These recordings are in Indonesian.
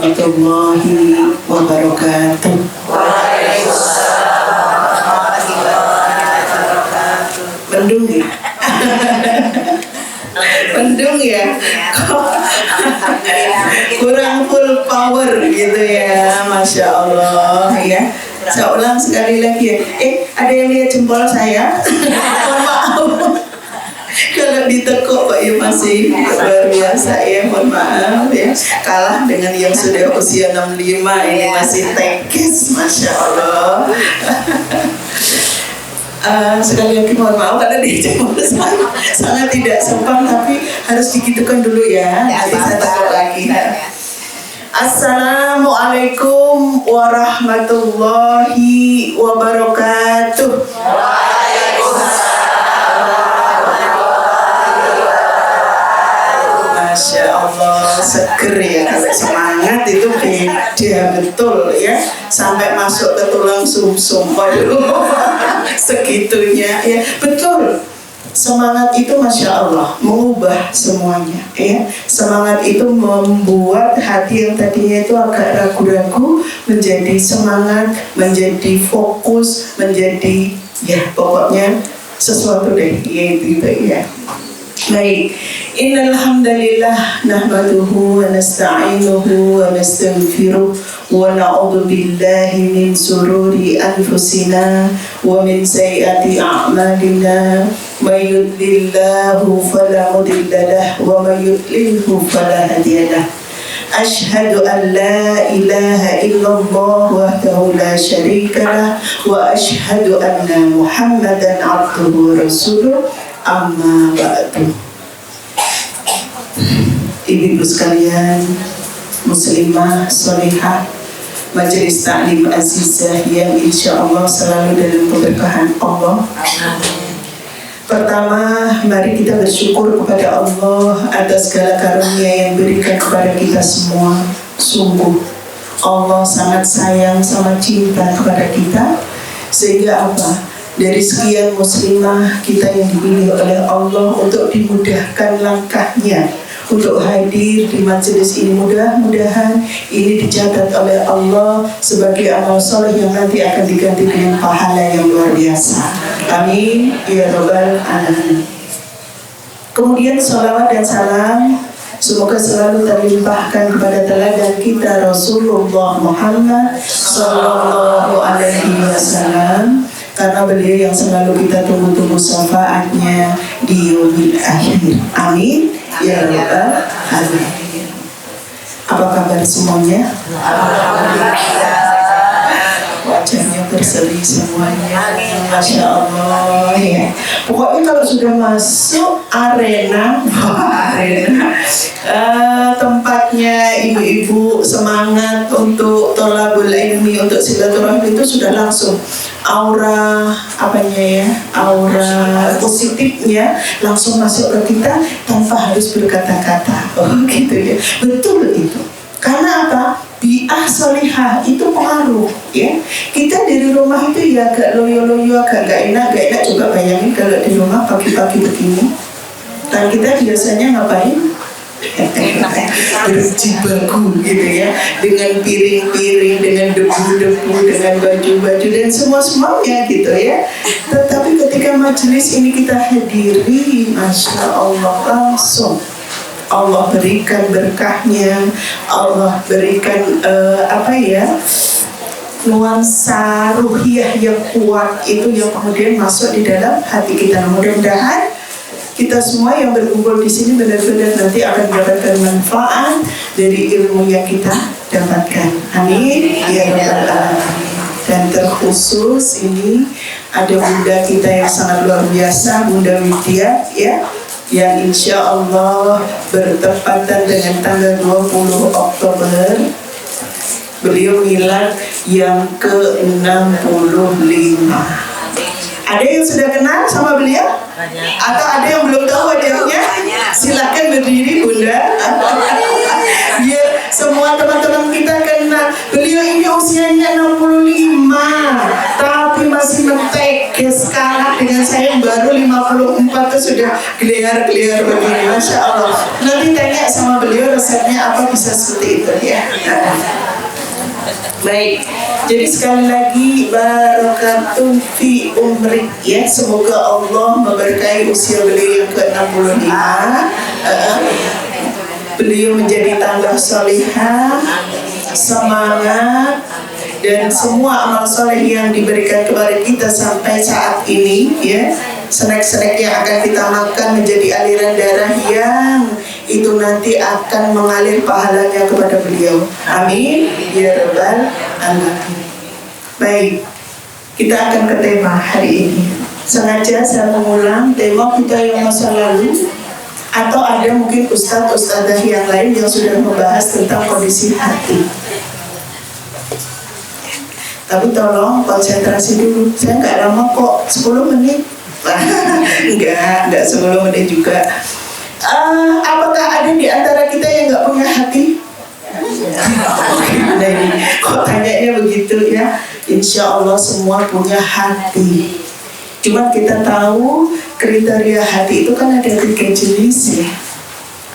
warahmatullahi wabarakatuh. Mendung ya? Mendung ya? Kurang full power gitu ya, Masya Allah ya. Saya ulang sekali lagi ya. Ada yang lihat jempol saya? Mohon maaf. Kalau ditekuk Pak ya masih luar biasa ya, mohon maaf ya. Kalah dengan yang sudah usia 65 ini masih tekis, Masya Allah. Sekali lagi mohon maaf karena dijempol saya sangat tidak sopan, tapi harus digitukan dulu ya. Nanti saya tekuk lagi ya. Assalamualaikum warahmatullahi wabarakatuh. Masya Allah, seger ya, kalau semangat itu beda betul ya, sampai masuk ke tulang sumsum. Segitunya ya, betul. Semangat itu Masya Allah mengubah semuanya ya. Semangat itu membuat hati yang tadinya itu agak ragu-ragu menjadi semangat, menjadi fokus, menjadi ya pokoknya sesuatu deh gitu ya. Baik, innal hamdalillah nahmaduhu wa nasta'inuhu wa nastaghfiruh wa na'udzu billahi min sururi anfusina wa min sayyiati a'malina. May yudlillahu fala mudilla lahu wa may yudlilhu fala hadiya lahu. Ashhadu an la ilaha illallah wahdahu la syarika lah wa ashhadu anna Muhammadan abduhu wa rasuluh. Amma ba'du. Ibu-ibu sekalian, muslimah, sholihah, majelis taklim azizah yang insya Allah selalu dalam keberkahan Allah. Pertama, mari kita bersyukur kepada Allah atas segala karunia yang berikan kepada kita semua. Sungguh Allah sangat sayang, sangat cinta kepada kita, sehingga apa? Dari sekian muslimah kita yang dipilih oleh Allah untuk dimudahkan langkahnya untuk hadir di majelis ini, mudah-mudahan ini dicatat oleh Allah sebagai amal soleh yang nanti akan diganti dengan pahala yang luar biasa. Amin ya rabbal alamin. Kemudian sholawat dan salam semoga selalu terlimpahkan kepada teladan kita Rasulullah Muhammad Sallallahu Alaihi Wasallam, karena beliau yang selalu kita tunggu-tunggu syafaatnya di yaumil akhir. Amin ya rabbal alamin. Apa kabar semuanya? Wajahnya berseri semuanya. Masya Allah ya. Pokoknya kalau sudah masuk arena tempatnya ibu-ibu semangat untuk tholabul ilmi, untuk silaturahmi, itu sudah langsung aura aura positifnya langsung masuk ke kita tanpa harus berkata-kata. Gitu ya. Betul itu. Karena apa? Bi'ah solihah itu pengaruh ya. Kita dari rumah itu ya agak loyo-loyo, agak gak enak juga. Bayangin kalau di rumah pagi-pagi begini, dan kita biasanya ngapain? Berjibaku gitu ya, dengan piring-piring, dengan debu-debu, dengan baju-baju dan semua-semuanya gitu ya. Tetapi ketika majelis ini kita hadiri, Masya Allah, langsung Allah berikan berkahnya, Allah berikan nuansa ruhiyah yang kuat itu yang kemudian masuk di dalam hati kita. Mudah-mudahan kita semua yang berkumpul di sini benar-benar nanti akan mendapatkan manfaat dari ilmu yang kita dapatkan. Amin ya rabbal alamin. Dan terkhusus ini ada bunda kita yang sangat luar biasa, Bunda Widya ya, yang insya Allah bertepatan dengan tanggal 20 Oktober beliau milad yang ke-65. Ada yang sudah kenal sama beliau? Atau ada yang belum tahu wajahnya? Silakan berdiri Bunda. Biar semua teman-teman kita kenal. Beliau ini usianya 65, tapi masih mentekes, kalah dengan saya yang baru 54 itu sudah geliar-geliar begini. Masya Allah. Nanti tanya sama beliau, resepnya apa bisa seperti itu ya. Baik, jadi sekali lagi barakatuh fi umrik ya. Semoga Allah memberkahi usia beliau yang ke-65. Beliau menjadi tambah solihah, semangat, dan semua amal soleh yang diberikan kepada kita sampai saat ini ya, snack-snack yang akan kita makan menjadi aliran darah yang itu nanti akan mengalir pahalanya kepada beliau. Amin ya rabbal alamin. Baik, kita akan ke tema hari ini. Sengaja saya mengulang tema kita yang masa lalu, atau ada mungkin ustadz-ustadzah yang lain yang sudah membahas tentang kondisi hati. Tapi tolong konsentrasi dulu. Saya nggak lama kok, 10 menit. Enggak 10 menit juga. Apakah ada di antara kita yang nggak punya hati? Nah ini, kok tanyanya begitu ya? Insya Allah semua punya hati. Cuma kita tahu kriteria hati itu kan ada 3 jenis ya.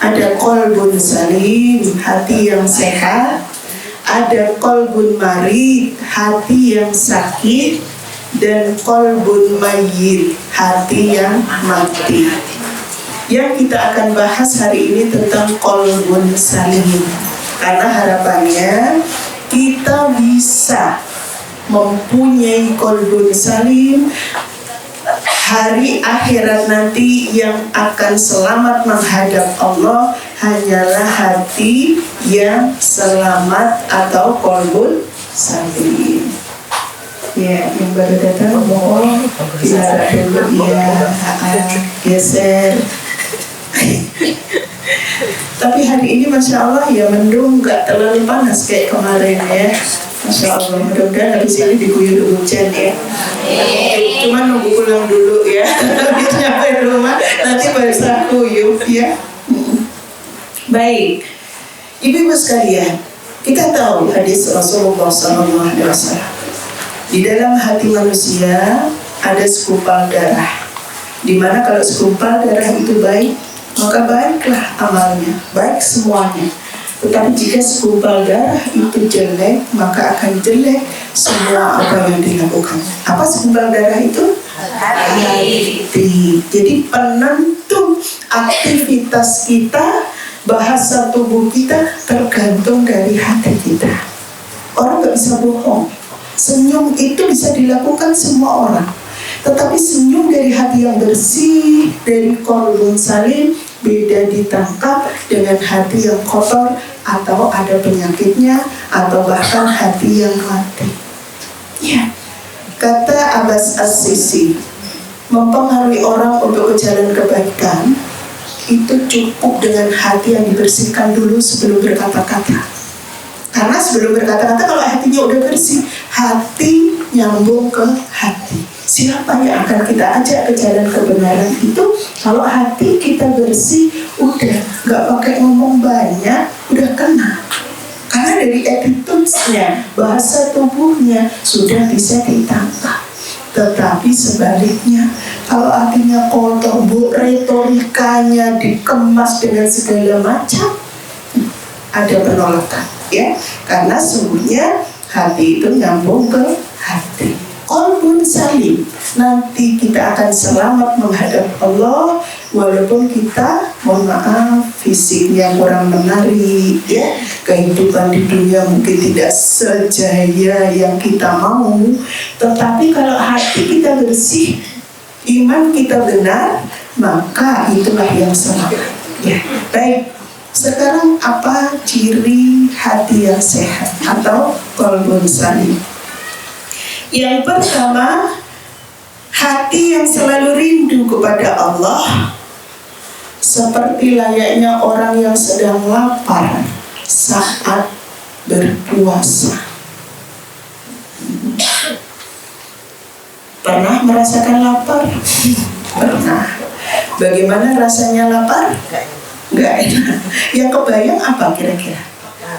Ada qalbun salim, hati yang sehat. Ada qalbun marid, hati yang sakit. Dan qalbun mayyit, hati yang mati. Yang kita akan bahas hari ini tentang qalbun salim. Karena harapannya kita bisa mempunyai qalbun salim, hari akhirat nanti yang akan selamat menghadap Allah hanyalah hati yang selamat atau qalbun salim. Ya, yang baru datang mohon dilarang dulu ya, geser. Tapi hari ini Masya Allah ya mendung, gak terlalu panas kayak kemarin ya. Masya Allah, mudah-mudahan habis ini diguyur hujan ya. Cuma nunggu pulang dulu ya. Habis nyampe rumah nanti basah kuyup ya. Baik, ibu-ibu sekalian, kita tahu hadis Rasulullah SAW. Di dalam hati manusia ada segumpal darah. Dimana kalau segumpal darah itu baik, maka baiklah amalnya, baik semuanya. Tetapi jika segumpal darah itu jelek, maka akan jelek semua apa yang dilakukan. Apa segumpal darah itu? Hati. Jadi penentu aktivitas kita, bahasa tubuh kita tergantung dari hati kita. Orang gak bisa bohong. Senyum itu bisa dilakukan semua orang. Tetapi senyum dari hati yang bersih, dari qalbun salim, beda ditangkap dengan hati yang kotor atau ada penyakitnya, atau bahkan hati yang mati. Ya, kata Abbas As-Sisi, mempengaruhi orang untuk berjalan kebaikan itu cukup dengan hati yang dibersihkan dulu sebelum berkata-kata. Karena sebelum berkata-kata kalau hatinya udah bersih, hati nyambung ke hati. Siapa yang akan kita ajak ke jalan kebenaran itu? Kalau hati kita bersih, udah gak pakai ngomong banyak, udah kena. Karena dari attitude-nya, bahasa tubuhnya sudah bisa ditangkap. Tetapi sebaliknya, kalau hatinya kotor, retorikanya dikemas dengan segala macam, ada penolakan. Ya, karena sungguhnya hati itu nyambung ke hati. Qalbun salim, nanti kita akan selamat menghadap Allah walaupun kita, mohon maaf, fisiknya kurang menarik ya, kehidupan di dunia mungkin tidak sejaya yang kita mau. Tetapi kalau hati kita bersih, iman kita benar, maka itulah yang selamat. Ya, baik. Sekarang apa ciri hati yang sehat atau qalbun salim? Yang pertama, hati yang selalu rindu kepada Allah, seperti layaknya orang yang sedang lapar saat berpuasa. Pernah merasakan lapar? Pernah. Bagaimana rasanya lapar? Nggak enak. Yang kebayang apa kira-kira?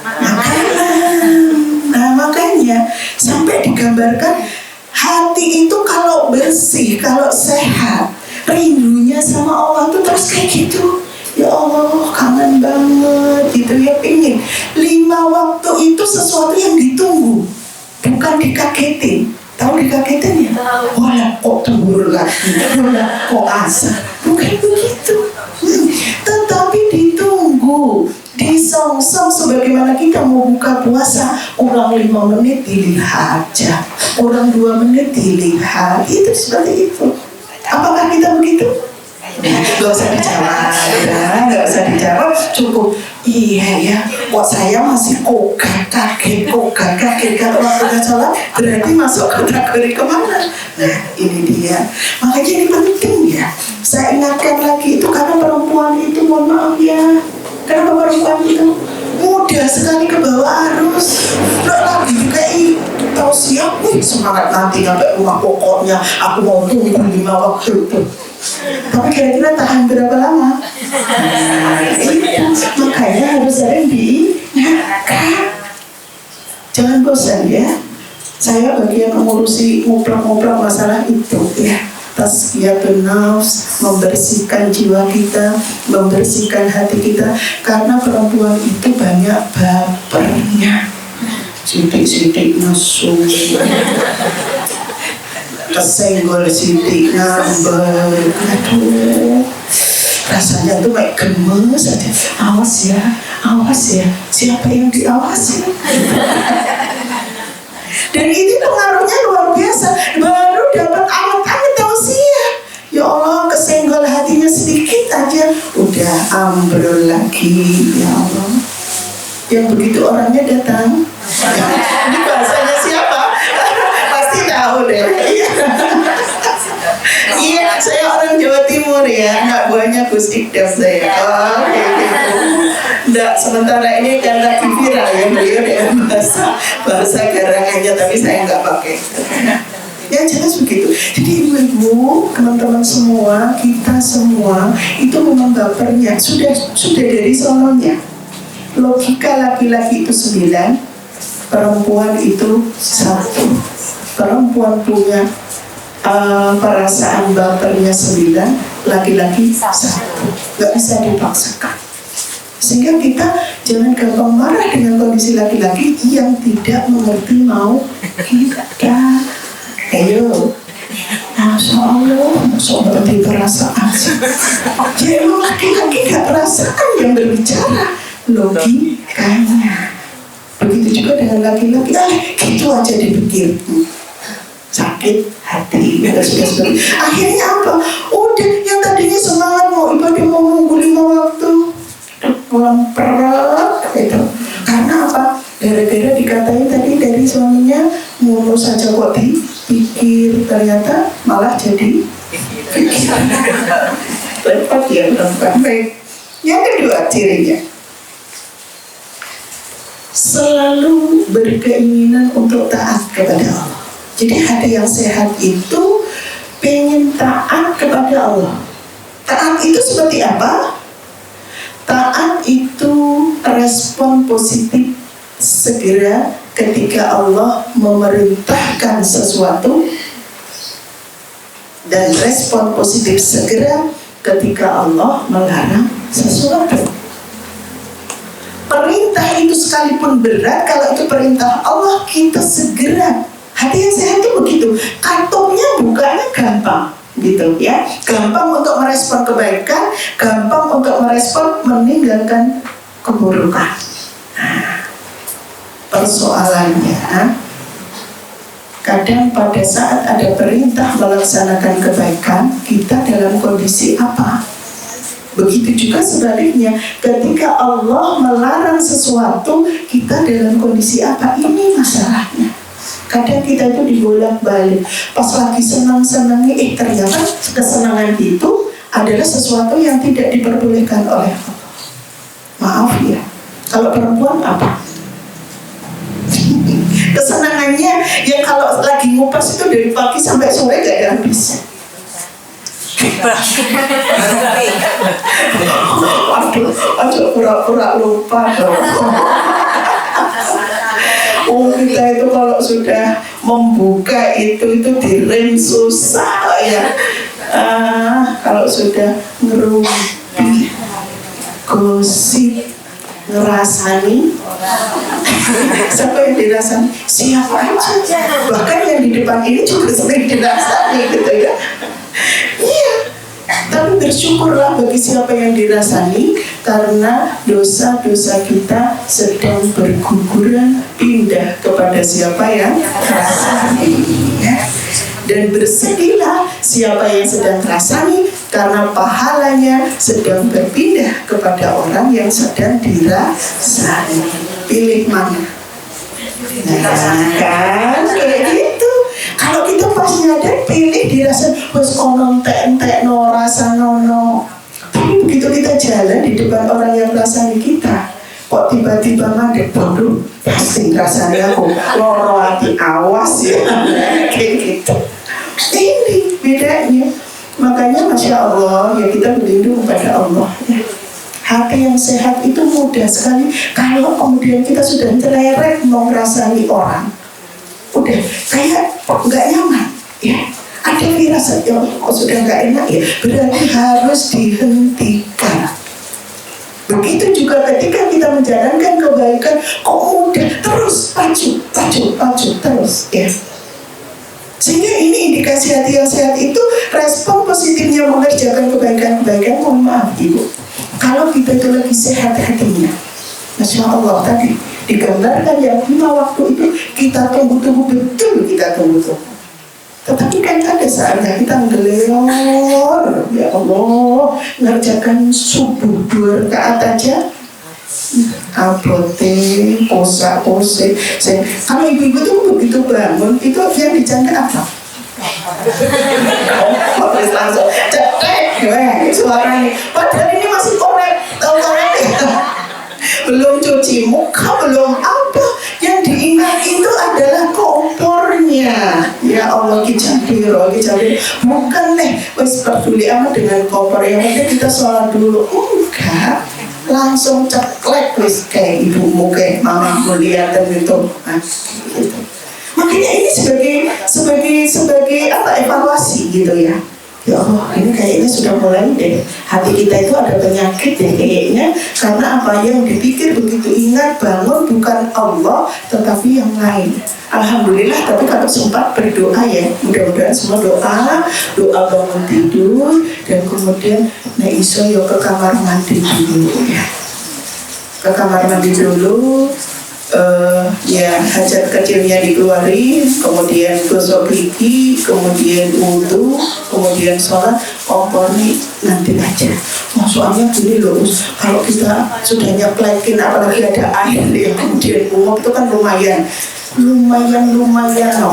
Makanan. Nah makanya sampai digambarkan hati itu kalau bersih, kalau sehat, rindunya sama Allah itu terus kayak gitu. ya Allah kangen banget gitu ya, pingin 5 waktu itu sesuatu yang ditunggu, bukan dikagetin. Tahu dikagetin ya? Wah kok turun lagi, wah kok asal, bukan begitu. Tetapi ditunggu, disongsong sebagaimana kita mau buka puasa, kurang 5 menit dilihat aja, kurang 2 menit dilihat, itu seperti itu. Apakah kita begitu? Gak usah dijawab, gak usah dijawab, cukup iya ya, kok saya masih kaget kalau waktunya sholat, berarti masuk kategori kemana? Nah ini dia, makanya ini penting ya. Saya ingatkan lagi itu karena perempuan itu, mohon maaf ya, kenapa perempuan itu mudah sekali ke bawah arus. Lagi juga tahu siap, semangat nanti sampai rumah pokoknya aku mau tunggu 5 waktu itu. Tapi kira-kira tahan berapa lama? Makanya harus sering diingatkan. Jangan bosan ya. Saya bagian mengurusi ngobrol-ngobrol masalah itu ya. Tazkiyatun nafs, membersihkan jiwa kita, membersihkan hati kita. Karena perempuan itu banyak bapernya. Sidik-sidik nasu, kesenggol sidik ngambek, aduh rasanya tuh kayak gemes aja. Awas ya, siapa yang diawasi? Dan ini pengaruhnya luar biasa. Baru dapat awet-awet tausiah, ya Allah kesenggol hatinya sedikit aja udah ambrol lagi, ya Allah. Yang begitu orangnya datang. Ini bahasanya siapa? Pasti tahu deh. Iya, saya orang Jawa Timur ya, anak buahnya Gus Ikdam saya. Oh, gitu. Nggak, sementara ini kan lagi viral ya, beliau dengan bahasa garangannya, tapi saya nggak pakai. Ya jelas begitu. Jadi ibu-ibu, teman-teman semua, kita semua itu memang bapernya. Sudah dari sononya. Logika laki-laki itu 9, perempuan itu 1. Perempuan punya perasaan bapernya 9, laki-laki 1. Gak bisa dipaksakan. Sehingga kita jangan gampang marah dengan kondisi laki-laki yang tidak mengerti mau kita. Ayo, Masya Allah, berarti perasaan sih. Ya emang laki-laki gak perasaan yang berbicara, logikanya. Begitu juga dengan laki-laki, gitu aja dipikir, sakit hati. Akhirnya apa? Udah yang tadinya semangat mau ibadah, mau nunggu 5 waktu, melempret gitu. Karena apa? Gara-gara dikatain tadi dari suaminya, mulus saja kok dipikir, ternyata malah jadi pikir. Repot ya perempuan. Baik. Yang kedua cirinya, selalu berkeinginan untuk taat kepada Allah. Jadi hati yang sehat itu pengen taat kepada Allah. Taat itu seperti apa? Taat itu respon positif segera ketika Allah memerintahkan sesuatu, dan respon positif segera ketika Allah melarang sesuatu. Perintah itu sekalipun berat, kalau itu perintah Allah kita segera. Hati yang sehat itu begitu, kantongnya bukanya gampang gitu ya, gampang untuk merespon kebaikan, gampang untuk merespon meninggalkan keburukan. Nah, persoalannya kadang pada saat ada perintah melaksanakan kebaikan, kita dalam kondisi apa? Begitu juga sebaliknya, ketika Allah melarang sesuatu, kita dalam kondisi apa? Ini masalahnya. Kadang kita itu dibolak-balik. Pas lagi senang-senangnya, ternyata kesenangan itu adalah sesuatu yang tidak diperbolehkan oleh Allah. Maaf ya, kalau perempuan apa? Kesenangannya yang kalau lagi ngupas itu dari pagi sampai sore gak ada habisnya. Aduh, pura-pura lupa dong. Kita itu kalau sudah membuka itu direm susah ya. Kalau sudah ngerumpi gosip, ngerasani. Siapa yang dirasani? Siapa aja. Bahkan yang di depan ini juga sering dirasani gitu ya. Iya. Tapi bersyukurlah bagi siapa yang dirasani, karena dosa-dosa kita sedang berguguran pindah kepada siapa yang rasani, ya. Dan bersedihlah siapa yang sedang rasani, karena pahalanya sedang berpindah kepada orang yang sedang dirasani. Pilih mana? Nah, kan kayak gitu. Kalau kita pas nyadar pilih dirasa wes konon entek no rasa nono. Tapi begitu kita jalan di depan orang yang rasani kita, kok tiba-tiba mandek, bodoh pasti rasanya aku loro hati, awas ya. Kayak gitu. Ini bedanya. Makanya Masya Allah ya, kita berlindung kepada Allah ya. Hati yang sehat itu mudah sekali. Kalau kemudian kita sudah tereret mau ngerasani orang, udah kayak nggak nyaman ya, ada firasat yang sudah nggak enak ya, berarti harus dihentikan. Begitu juga ketika kita menjalankan kebaikan, kok mudah terus pacu terus ya. Sehingga ini indikasi hati yang sehat itu respon positifnya mengerjakan kebaikan-kebaikan. Mohon maaf Ibu, kalau kita itu lagi sehat hatinya, Masya Allah tadi digambarkan yang 5 waktu itu kita tunggu-tunggu betul, kita tunggu-tunggu. Tetapi kan ada saatnya kita ngelor, ya Allah, ngerjakan subuh 2 rakaat aja, abote, posa-pose. Kalau ibu-ibu tuh begitu bangun, itu yang dijaga apa? Habis langsung cetek, suaranya. Padahal ini masih korek, belum cuci muka, belum apa. Yang diingat itu adalah kompornya. Ya Allah, kicabiro. Bukan nih, wes peduli amat dengan kompor. Yang penting kita sholat dulu. Enggak, langsung ceklek wes kayak ibumu, kayak mamamu lihat gitu. Nah, gitu. Makanya ini sebagai apa, evaluasi gitu ya. Ya Allah, ini kayaknya sudah mulai deh. Hati kita itu ada penyakit deh kayaknya. Karena apa yang dipikir begitu ingat bangun bukan Allah, tetapi yang lain. Alhamdulillah, tapi kalau sempat berdoa ya, mudah-mudahan semua doa bangun tidur, dan kemudian nah iso yo ke kamar mandi dulu ya. Ke kamar mandi dulu. Ya hajat kecilnya dikeluarin, kemudian gosok gigi, kemudian wudhu, kemudian sholat, kompornya nanti aja. Soalnya gini loh, kalau kita sudah nyeplekin apalagi ada air yang kemudian ngomong itu kan lumayan.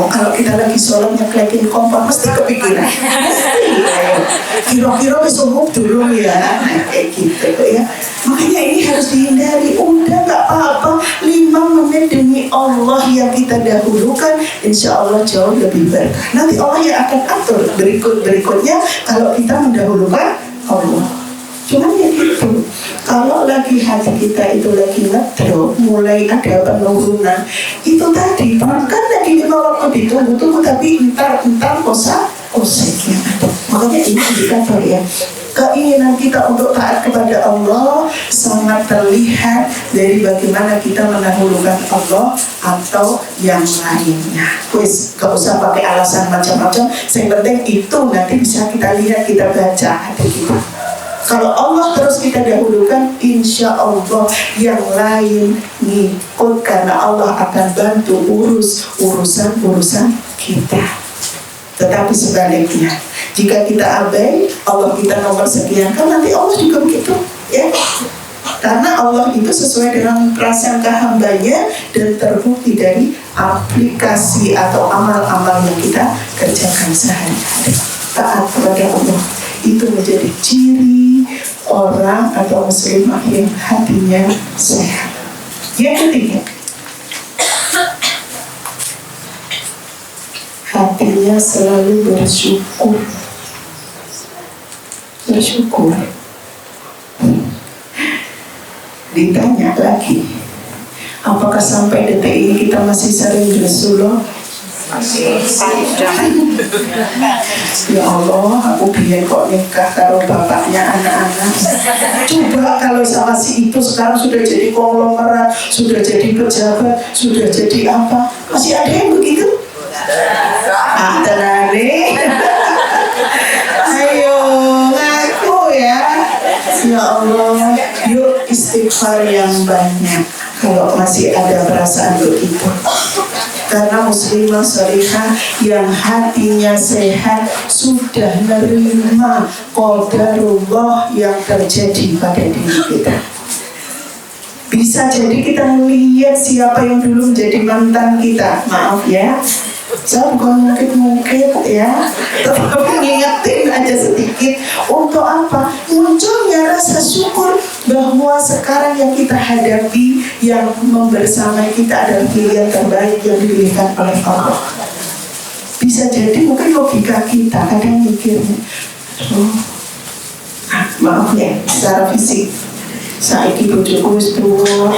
Kalau kita lagi sholat nyeklekin kompor mesti kepikiran. Kira-kira bisa umum dulu ya, kayak gitu ya. Makanya ini harus dihindari. Udah gak apa-apa, 5 menit demi Allah yang kita dahulukan, insya Allah jauh lebih berkah. Nanti Allah yang akan atur berikutnya kalau kita mendahulukan Allah. Cuman ya gitu, kalau lagi hati kita itu lagi ngedrop, mulai ada penurunan, itu tadi bukan lagi 5 waktu ditunggu-tunggu, tapi entar koseknya ada. Makanya ini indikator ya, keinginan kita untuk taat kepada Allah sangat terlihat dari bagaimana kita mendahulukan Allah atau yang lainnya. Wis, gak usah pakai alasan macam-macam, yang penting itu nanti bisa kita lihat, kita baca hati kita. Kalau Allah terus kita dahulukan, insya Allah yang lain ngikut, karena Allah akan bantu urusan kita. Tetapi sebaliknya, jika kita abai, Allah kita nomor sekian, kan nanti Allah juga begitu ya. Karena Allah itu sesuai dengan prasangka hambanya dan terbukti dari aplikasi atau amal-amal yang kita kerjakan sehari-hari. Taat kepada Allah itu menjadi ciri orang atau muslimah yang hatinya sehat. Yang ketiga, hatinya selalu bersyukur. Ditanya lagi, apakah sampai detik ini kita masih sering bersuluk? Ya Allah, aku biar kok nikah karo bapaknya anak-anak. Coba kalau sama si itu sekarang sudah jadi konglomerat, sudah jadi pejabat, sudah jadi apa? Masih ada yang begitu? Tenang nih. Ayo ngaku ya. Ya Allah, yuk istighfar yang banyak kalau masih ada perasaan begitu. Karena muslimah sholihah yang hatinya sehat sudah menerima qadarullah yang terjadi pada diri kita. Bisa jadi kita melihat siapa yang dulu menjadi mantan kita. Maaf ya, saya bukan mungkin ya, tapi ngingetin aja sedikit. Untuk apa? Munculnya rasa syukur bahwa sekarang yang kita hadapi, yang membersamai kita adalah pilihan terbaik yang diberikan oleh Allah. Bisa jadi mungkin logika kita kadang mikirnya, maaf ya, secara fisik saiki bojoku wis tuwa.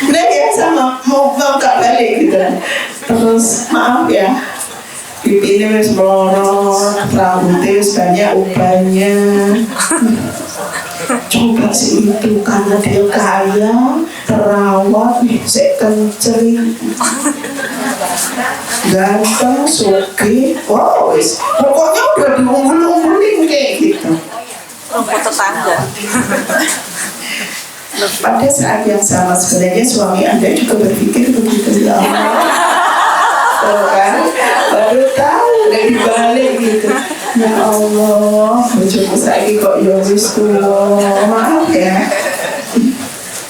Nah ya sama mau gak balik gitu. Terus maaf ya, pipinya wis melorot, rambutnya wis banyak ubahnya. Coba sih itu karena dia kaya, terawat, sek kencering, ganteng, sugih, wow wis pokoknya udah diunggul-unggulin kayak gitu. Rumput tetangga. Pada saat yang sama sebenarnya suami Anda juga berpikir begitu, ya Allah. Tuh kan, baru tahu dari balik gitu. Ya Allah, bojoku saiki kok ya wis tuwa. Maaf ya.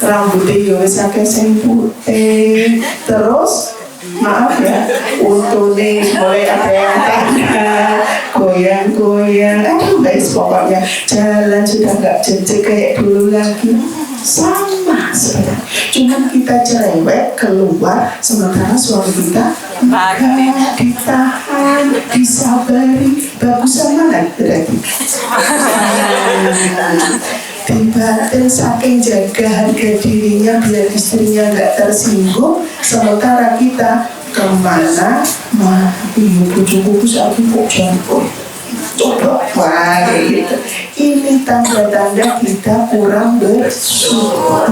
Rambutnya ya wis akeh sing putih. Terus maaf ya, untune mulai ada yang tanda, goyang-goyang. Aduh guys, pokoknya jalan sudah gak jejak kayak dulu lagi. Sama sebenarnya, cuman kita cerewet keluar, sementara suami kita enggak, ditahan, disabari. Bagusan mana berarti? Di batin saking jaga harga dirinya biar istrinya enggak tersinggung, sementara kita kemana? Nah, iya bojoku saiki kok jangkau. Coba, wah gitu. Ini tanda-tanda kita kurang bersyukur.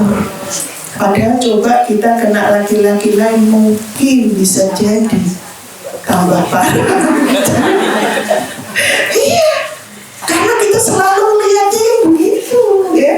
Padahal coba kita kena laki-laki lain mungkin bisa jadi tambah parah. Iya, karena kita selalu melihatnya yang begitu ya.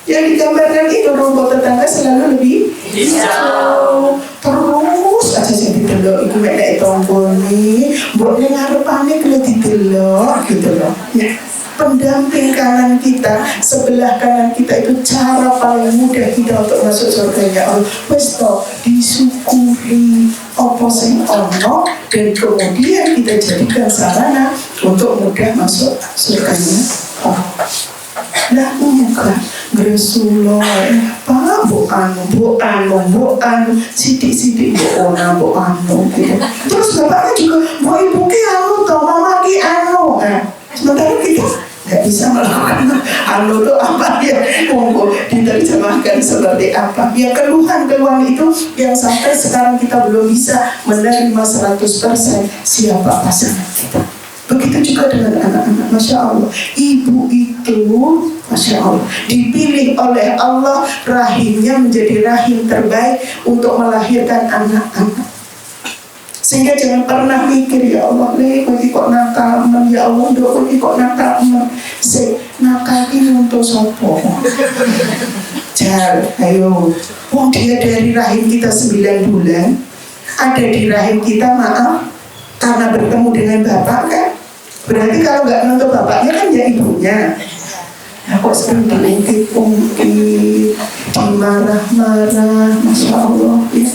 Yang digambarkan itu rumput tetangga selalu lebih hijau. Terus aja sih didelok iku mek tombol nih, mbok ning ngarepane kena didelok gitu loh. Ya. Pendamping kanan kita, sebelah kanan kita itu cara paling mudah kita untuk masuk surganya Allah. Wes to disyukuri apa sing ono dan kemudian kita jadikan sarana untuk mudah masuk surganya Allah. Lah enggak Rasulullah apa bu anu sidik bu ona bu anu gitu. Terus bapaknya juga bu ibu ki anu toh mama ki anu. Sementara kita nggak bisa melakukan anu itu apa ya, monggo diterjemahkan seperti apa ya. Keluhan itu yang sampai sekarang kita belum bisa menerima 100% siapa pasangan kita. Begitu juga dengan anak-anak. Masya Allah, ibu itu Masya Allah dipilih oleh Allah, rahimnya menjadi rahim terbaik untuk melahirkan anak-anak. Sehingga jangan pernah mikir, ya Allah, kok nakal, ya Allah, kok nakal, nakal ini untuk sopo. Jangan, ayo, wong dia dari rahim kita 9 bulan, ada di rahim kita, maaf, karena bertemu dengan bapak kan. Berarti kalau nggak nonton bapaknya kan ya ibunya. Nah kok sering diungkit-ungkit, dimarah-marah, Masya Allah ya.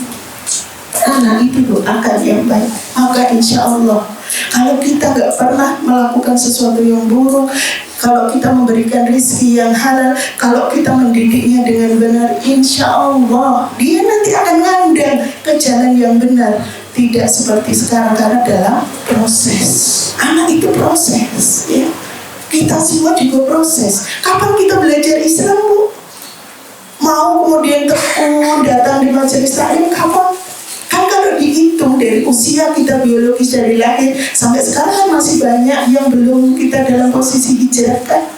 Anak itu doakan yang baik, maka insya Allah kalau kita nggak pernah melakukan sesuatu yang buruk, kalau kita memberikan rezeki yang halal, kalau kita mendidiknya dengan benar, insya Allah dia nanti akan ngandang ke jalan yang benar. Tidak seperti sekarang karena dalam proses. Anak itu proses ya. Kita semua juga proses. Kapan kita belajar Islam, Bu? mau kemudian tekun datang di majelis taklim, kapan? Kan kalau dihitung dari usia kita biologis dari lahir sampai sekarang kan masih banyak yang belum kita dalam posisi hijrah kan.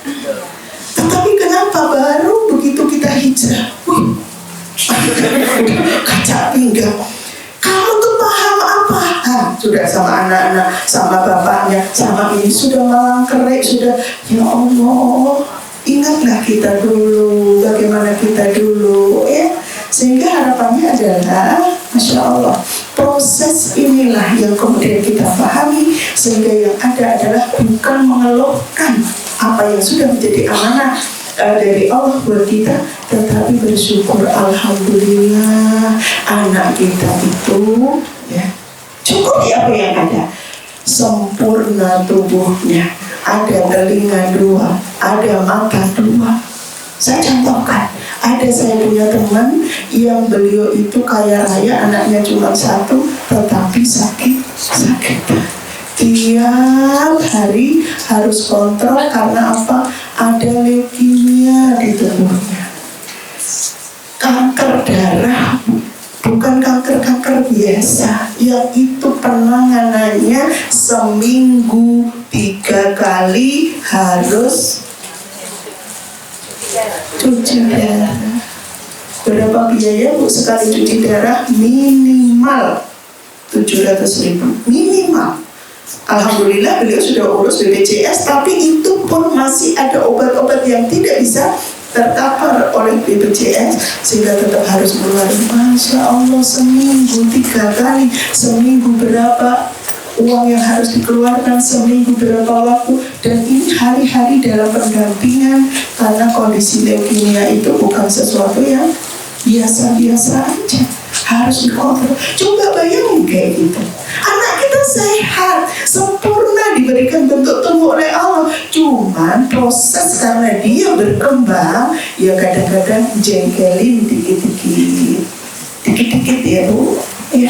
Tetapi kenapa baru begitu kita hijrah, kaca pinggang, kamu tuh paham apa? Sudah sama anak-anak, sama bapaknya, sama ini sudah malang kerik, sudah. Ya Allah, ingatlah kita dulu, bagaimana kita dulu ya. Sehingga harapannya adalah, Masya Allah, proses inilah yang kemudian kita pahami, sehingga yang ada adalah bukan mengeluhkan apa yang sudah menjadi amanah dari Allah buat kita, tetapi bersyukur, alhamdulillah anak kita itu ya cukup ya apa yang ada, sempurna tubuhnya, ada telinga 2, ada mata 2. Saya contohkan, ada saya punya teman yang beliau itu kaya raya, anaknya cuma 1, tetapi sakit. Tiap hari harus kontrol karena apa? Ada leukemia di tubuhnya. Kanker darah, bukan kanker biasa, yang itu penanganannya seminggu 3 kali harus cuci darah. Berapa biaya Bu sekali cuci darah? Minimal 700.000 minimal. Alhamdulillah beliau sudah urus BPJS, tapi itu pun masih ada obat-obat yang tidak bisa tercover oleh BPJS, sehingga tetap harus mengeluarkan. Masya Allah, seminggu 3 kali, seminggu berapa uang yang harus dikeluarkan, seminggu berapa waktu, dan ini hari-hari dalam pendampingan, karena kondisi leukemia itu bukan sesuatu yang biasa-biasa aja, harus dikontrol. Coba bayangin kayak gitu, anak kita sehat, sempurna, diberikan bentuk tubuh oleh Allah, cuman proses karena dia berkembang, ya kadang-kadang jengkelin dikit-dikit ya Bu, ya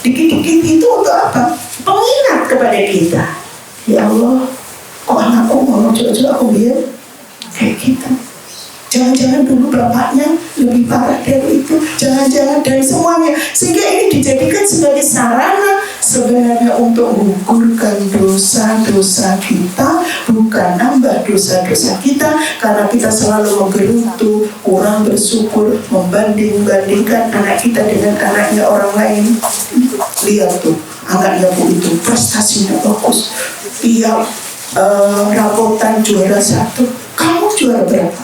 dikit-dikit itu untuk apa? Pengingat kepada kita, ya Allah, kok anakku mau coba aku lihat kayak gitu. Jangan-jangan dulu bapaknya lebih parah dari itu, jangan-jangan dari semuanya, sehingga ini dijadikan sebagai sarana sebenarnya untuk mengukurkan dosa-dosa kita, bukan nambah dosa-dosa kita, karena kita selalu menggerutu, kurang bersyukur, membanding-bandingkan anak kita dengan anaknya orang lain. Lihat tuh, anaknya Bu itu prestasinya bagus, dia rapotan juara 1, kamu juara berapa?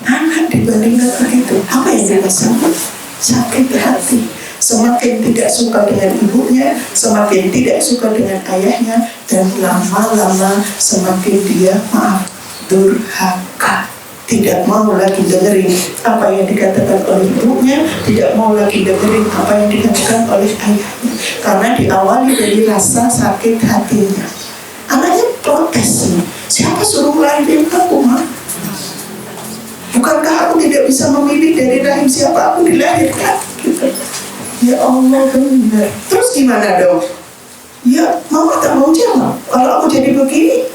Anak dibandingkan itu, apa yang dirasakan? Sakit hati. Semakin tidak suka dengan ibunya, semakin tidak suka dengan ayahnya, dan lama-lama semakin dia durhaka, tidak mau lagi dengerin apa yang dikatakan oleh ibunya, tidak mau lagi dengerin apa yang dikatakan oleh ayahnya, karena diawali dari rasa sakit hatinya. Anaknya protes, siapa suruh lahirin aku, Ma? Bukankah aku tidak bisa memilih dari rahim siapa aku dilahirkan? Gitu. Ya Allah, benar. Terus gimana dong? Ya, Mama tak mau jawab. Kalau aku jadi begini,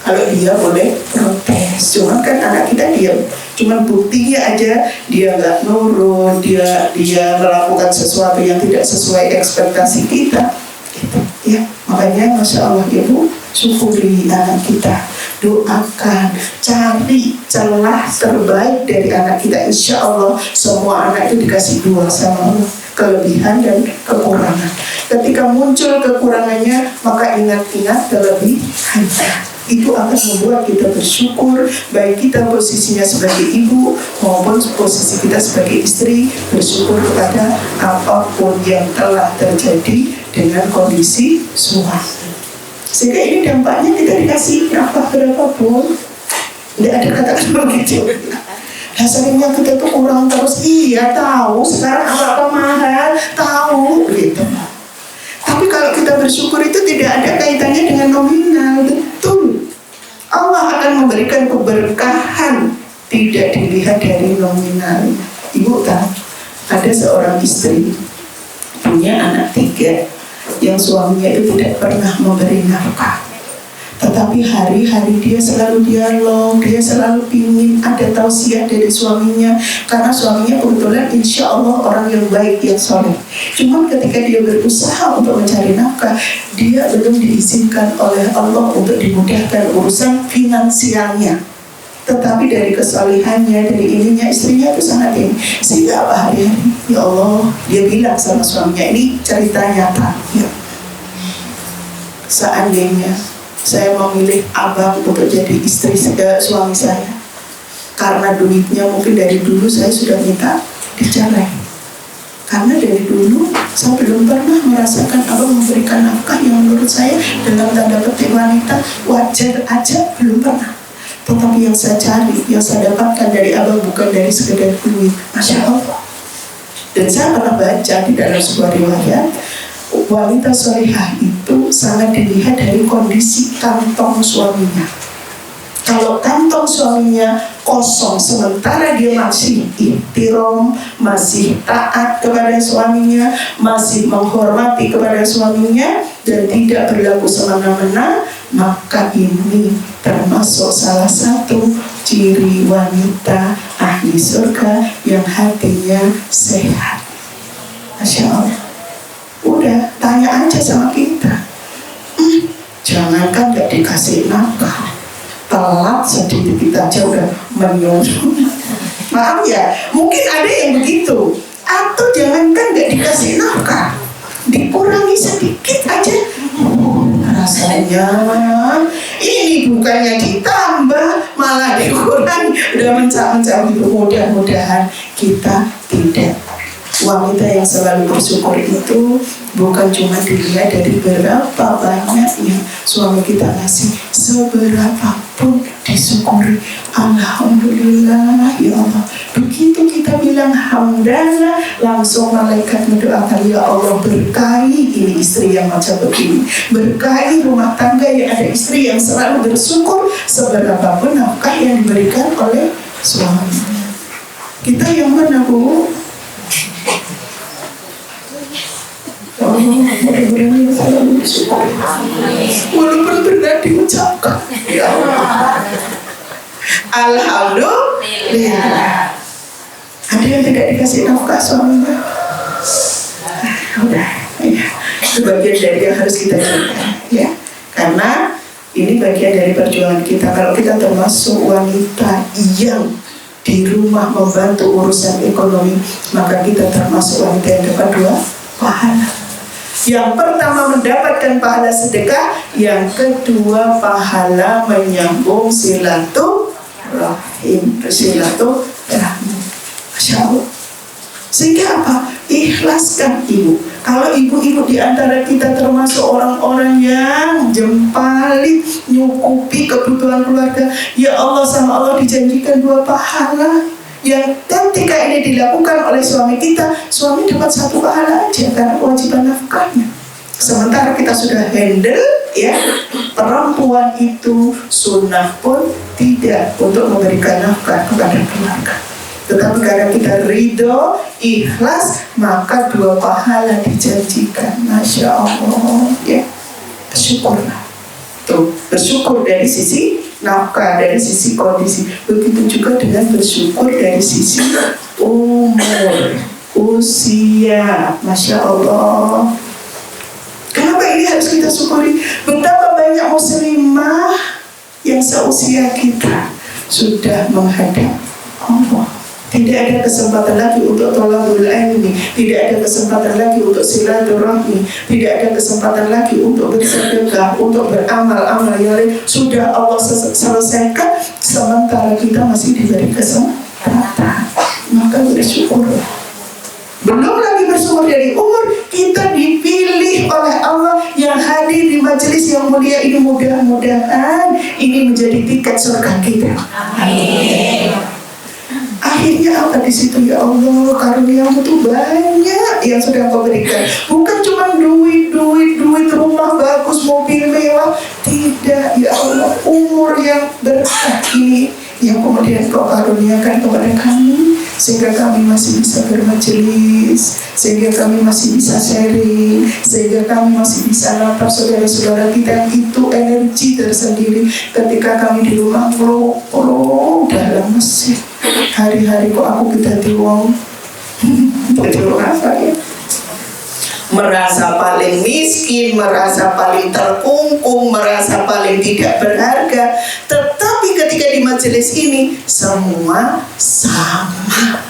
kalau dia boleh protes. Cuma kan anak kita diam. Cuma buktinya aja dia nggak nurut, dia melakukan sesuatu yang tidak sesuai ekspektasi kita. Gitu. Ya, makanya Masya Allah Ibu, syukuri anak kita. Doakan, cari celah terbaik dari anak kita. Insya Allah semua anak itu dikasih 2 sama Allah, kelebihan dan kekurangan. Ketika muncul kekurangannya, maka ingat-ingat kelebihannya. Itu akan membuat kita bersyukur, baik kita posisinya sebagai ibu maupun posisi kita sebagai istri, bersyukur kepada apapun yang telah terjadi dengan kondisi suami. Sehingga ini dampaknya kita dikasih nafkah berapapun, tidak ada kata-kata begitu. Hasilnya kita tuh kurang terus, iya tahu, sekarang apa-apa mahal, tahu gitu. Tapi kalau kita bersyukur itu tidak ada kaitannya dengan nominal, betul. Allah akan memberikan keberkahan, tidak dilihat dari nominal. Ibu tahu, ada seorang istri punya anak 3 yang suaminya itu tidak pernah memberi nafkah. Tetapi hari-hari dia selalu dialog, dia selalu ingin ada tausiah dari suaminya. Karena suaminya kebetulan insya Allah orang yang baik, yang soleh. Cuman ketika dia berusaha untuk mencari nafkah, dia belum diizinkan oleh Allah untuk dimudahkan urusan finansialnya. Tetapi dari kesalehannya, dari ininya, istrinya itu sangat ini. Sehingga apa hari-hari, ya Allah, dia bilang sama suaminya, ini cerita nyata ya. Seandainya saya memilih abang untuk jadi istri suami saya, karena duitnya mungkin dari dulu saya sudah minta dicerai. Karena dari dulu saya belum pernah merasakan abang memberikan nafkah yang menurut saya dalam tanda petik wanita wajar aja, belum pernah. Tetapi yang saya cari, yang saya dapatkan dari abang bukan dari sekedar duit, Masya Allah. Dan saya pernah baca di dalam sebuah riwayat, wanita solehah itu sangat dilihat dari kondisi kantong suaminya. Kalau kantong suaminya kosong sementara dia masih ihtiram, masih taat kepada suaminya, masih menghormati kepada suaminya dan tidak berlaku semena-mena, maka ini termasuk salah satu ciri wanita ahli surga yang hatinya sehat. Masya Allah. Udah, tanya aja sama kita. Jangankan gak dikasih nafkah, telat sedikit kita aja udah menyuruh. Maaf ya, mungkin ada yang begitu. Atau jangankan gak dikasih nafkah, dikurangi sedikit aja, rasanya ini bukannya ditambah malah dikurangi, udah mencah-mencah gitu. Mudah-mudahan kita tidak. Wanita yang selalu bersyukur itu bukan cuma dilihat dari berapa banyaknya suami kita ngasih, seberapapun disyukuri. Alhamdulillah ya Allah. Begitu kita bilang hamdana, langsung malaikat mendoakan, ya Allah berkahi ini istri yang macam begini, berkahi rumah tangga yang ada istri yang selalu bersyukur seberapapun nafkah yang diberikan oleh suami. Kita yang mana, Bu? Mudah-mudahan yang selalu bersyukur walaupun berat diucapkan, ya Allah. Alhamdulillah. Ada yang tidak dikasih nafkah suaminya? Udah ya. Itu bagian dari yang harus kita jaga ya. Karena ini bagian dari perjuangan kita. Kalau kita termasuk wanita yang di rumah membantu urusan ekonomi, maka kita termasuk wanita yang dapat dua pahala. Yang pertama mendapatkan pahala sedekah, yang kedua pahala menyambung silaturahim. Masya Allah. Sehingga apa? Ikhlaskan ibu. Kalau ibu-ibu di antara kita termasuk orang-orang yang jempali nyukupi kebutuhan keluarga, ya Allah sama Allah dijanjikan dua pahala. Yang ketika ini dilakukan oleh suami kita, suami dapat satu pahala aja karena kewajiban nafkahnya. Sementara kita sudah handle ya, perempuan itu sunnah pun tidak untuk memberikan nafkah kepada keluarga. Tetapi karena kita ridho, ikhlas, maka dua pahala dijanjikan. Masya Allah ya. Bersyukurlah. Tuh, bersyukur dari sisi nafkah, dari sisi kondisi. Begitu juga dengan bersyukur dari sisi umur, usia. Masya Allah. Kenapa ini harus kita syukuri? Betapa banyak muslimah yang seusia kita sudah menghadap Allah. Tidak ada kesempatan lagi untuk thalabul ilmi, tidak ada kesempatan lagi untuk silaturahmi, tidak ada kesempatan lagi untuk bersedekah, untuk beramal-amal yang lain. Sudah Allah selesaikan, sementara kita masih diberi kesempatan. Maka bersyukur. Belum lagi bersyukur dari umur, kita dipilih oleh Allah yang hadir di majelis yang mulia ini. Mudah-mudahan ini menjadi tiket surga kita. Amin. Akhirnya apa di situ, ya Allah, karunia-Mu tuh banyak yang sudah Kau berikan. Bukan cuma duit, rumah bagus, mobil mewah. Tidak, ya Allah, umur yang berkah ini yang kemudian Kau karuniakan kepada kami. sehingga kami masih bisa bermajelis, sehingga kami masih bisa sharing, sehingga kami masih bisa lapar saudara-saudara kita yang itu energi tersendiri ketika kami di rumah dalam mesin. Hari-hari kok aku kita diwong betul apa ya? Merasa paling miskin, merasa paling terkungkung, merasa paling tidak berharga. Tetapi ketika di majelis ini semua sama,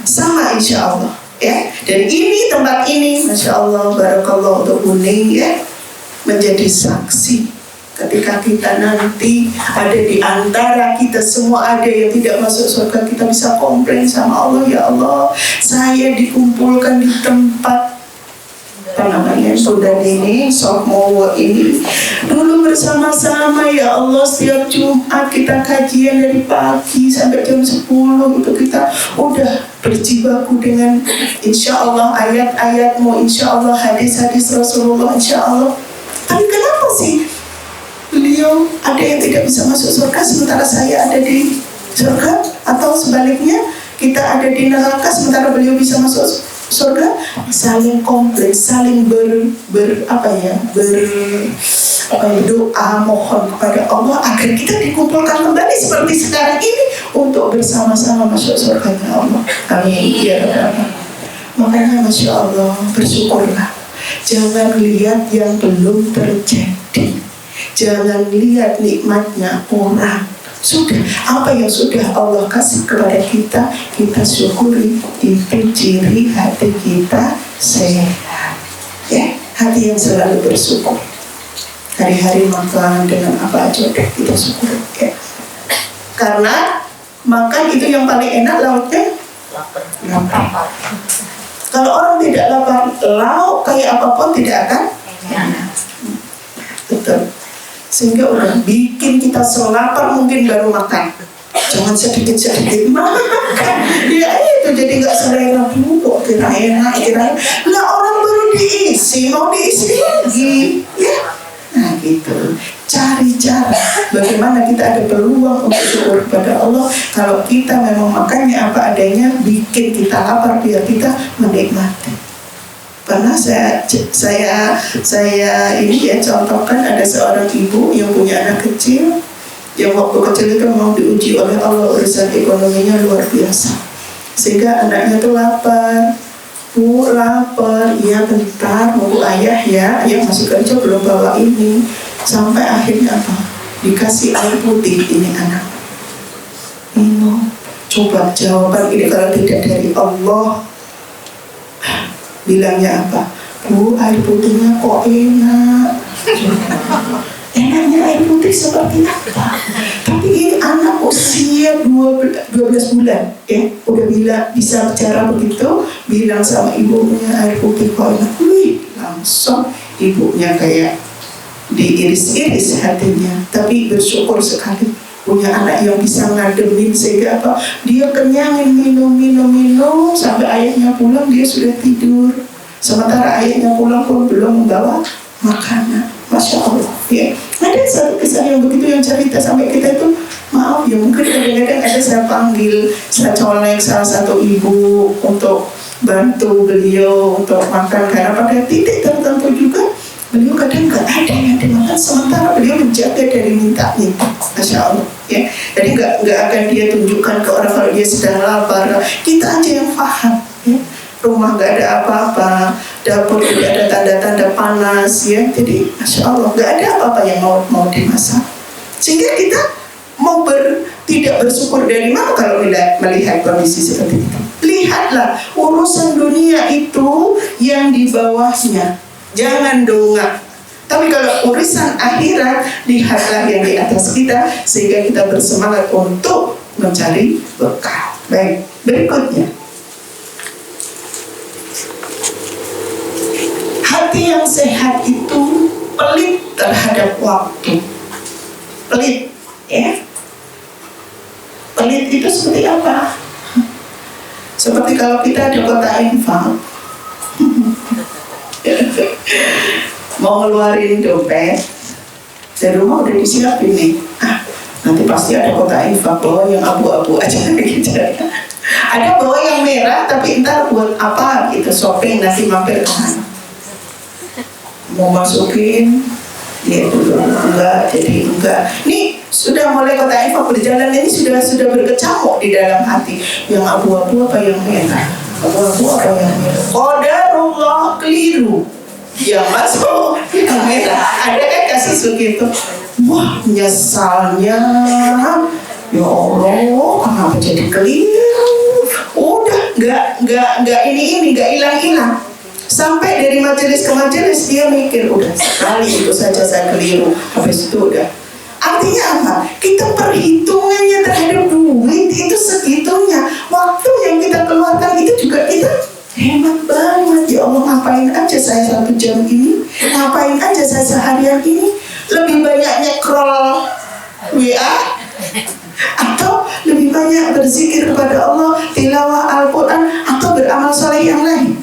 sama insya Allah. Ya, dan ini tempat ini, masya Allah, barakallah untuk kuning ya, menjadi saksi. Ketika kita nanti ada di antara kita semua ada yang tidak masuk surga, kita bisa komplain sama Allah, ya Allah, saya dikumpulkan di tempat saudara ini, Sokmowo ini dulu bersama-sama ya Allah. Setiap Jumat kita kajian dari pagi sampai jam 10 itu kita udah berjibaku dengan insya Allah ayat-ayatmu, insya Allah hadis-hadis Rasulullah, insya Allah. Tapi kenapa sih beliau ada yang tidak bisa masuk surga sementara saya ada di surga, atau sebaliknya kita ada di neraka sementara beliau bisa masuk surga? Saling komplain, saling doa mohon kepada Allah agar kita dikumpulkan kembali seperti sekarang ini untuk bersama-sama masuk surganya Allah. Amin ya Rabbal. Makanya masya Allah, bersyukurlah, jangan lihat yang belum terjadi, jangan lihat nikmatnya orang. Sudah, apa yang sudah Allah kasih kepada kita, kita syukuri. Itu ciri hati kita sehat, ya, hati yang selalu bersyukur. Hari-hari makan dengan apa aja kita syukur, ya. Karena makan itu yang paling enak, lauknya lapar. Kalau orang tidak lapar, lauk kayak apapun tidak akan enak. Betul. Sehingga udah bikin kita selapar mungkin baru makan. Jangan sedikit-sedikit makan. Ya itu jadi nggak selera dulu. Kira enak. Lah orang baru diisi, mau diisi lagi. Ya. Nah gitu. Cari cara bagaimana kita ada peluang untuk syukur kepada Allah. Kalau kita memang makannya apa adanya, bikin kita lapar biar kita menikmati. Karena saya ini ya contohkan, ada seorang ibu yang punya anak kecil yang waktu kecil itu mau diuji oleh Allah, urusan ekonominya luar biasa, sehingga anaknya tuh lapar. Bu, lapar, iya bentar, mau ayah ya, ayah masih kerja belum bawa ini. Sampai akhirnya apa? Dikasih air putih ini anak. Minum. Coba jawaban ini kalau tidak dari Allah, bilangnya apa? Bu, air putihnya kok enak. Enaknya air putih seperti apa? Tapi ini anak usia 12 bulan, ya, udah bisa bicara begitu, bilang sama ibunya air putih kok enak. Wih, langsung ibunya kayak diiris-iris hatinya. Tapi bersyukur sekali punya anak yang bisa ngademin, sehingga apa? Dia kenyangin minum sampai ayahnya pulang dia sudah tidur. Sementara ayahnya pulang pun belum membawa makanan. Masya Allah, ya. Ada satu kisah yang begitu yang cerita sampai kita itu, maaf ya, mungkin kadang-kadang ada saya panggil, saya colek salah satu ibu untuk bantu beliau untuk makan, karena pada titik tertentu juga beliau kadang nggak ada yang dimakan, sementara beliau menjaga dari minta-minta. Masya Allah, ya. Jadi nggak akan dia tunjukkan ke orang kalau dia sedang lapar. Kita aja yang paham, ya. Rumah nggak ada apa-apa, dapur tidak ada tanda-tanda panas, ya. Jadi masya Allah nggak ada apa-apa yang mau dimasak, sehingga kita mau tidak bersyukur dari mana kalau melihat kondisi seperti itu. Lihatlah urusan dunia itu yang di bawahnya, jangan dongak. Tapi kalau urusan akhirat, lihatlah yang di atas kita, sehingga kita bersemangat untuk mencari berkah. Baik, berikutnya, hati yang sehat itu pelit terhadap waktu. Pelit, ya. Pelit itu seperti apa? Seperti kalau kita ada kotak infak, mau ngeluarin dompet, dari rumah udah disiapin nih. Nanti pasti ada kotak infak, yang abu-abu aja gitu. Ada bawa yang merah tapi ntar buat apa gitu, shopping nanti mampir ke mana. Mau masukin ya dulu enggak, jadi enggak. Nih sudah mulai kota Eva berjalan ini sudah berkecamuk di dalam hati. Yang abu-abu apa yang merah? Abu-abu apa yang merah? Qadarullah keliru. Yang masuk yang merah. Ada kan kasus begitu? Wah nyesalnya. Ya Allah, kenapa jadi keliru? Udah nggak ini nggak hilang. Sampai dari majelis ke majelis dia mikir, udah sekali itu saja saya keliru, habis itu udah. Artinya apa? Kita perhitungannya terhadap duit itu segitunya. Waktu yang kita keluarkan itu juga kita hemat banget. Ya Allah, ngapain aja saya 1 jam ini? Ngapain aja saya seharian ini? Lebih banyak nyekrol WA atau lebih banyak berzikir kepada Allah, tilawah Al-Quran, atau beramal soleh yang lain.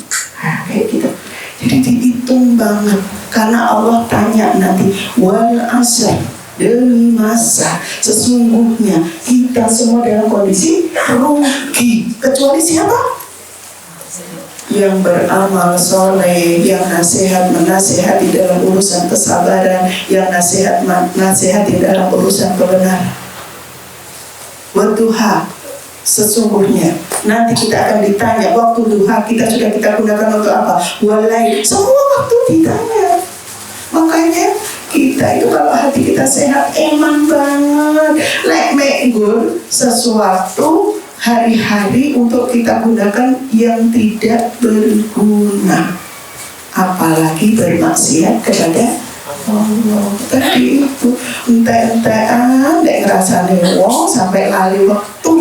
Kayak gitu. Jadi dihitung banget karena Allah tanya nanti wal asr, demi masa sesungguhnya kita semua dalam kondisi rugi kecuali siapa? Yang beramal soleh, yang menasihat di dalam urusan kesabaran, yang nasihat di dalam urusan kebenaran. Wadduha, sesungguhnya nanti kita akan ditanya waktu duha kita sudah kita gunakan untuk apa? Walai, semua waktu ditanya. Makanya kita itu kalau hati kita sehat eman banget. Menggur sesuatu hari-hari untuk kita gunakan yang tidak berguna, apalagi bermaksiat kepada Allah. Tadi itu ente-entean dek ngerasane wong sampai lali waktu.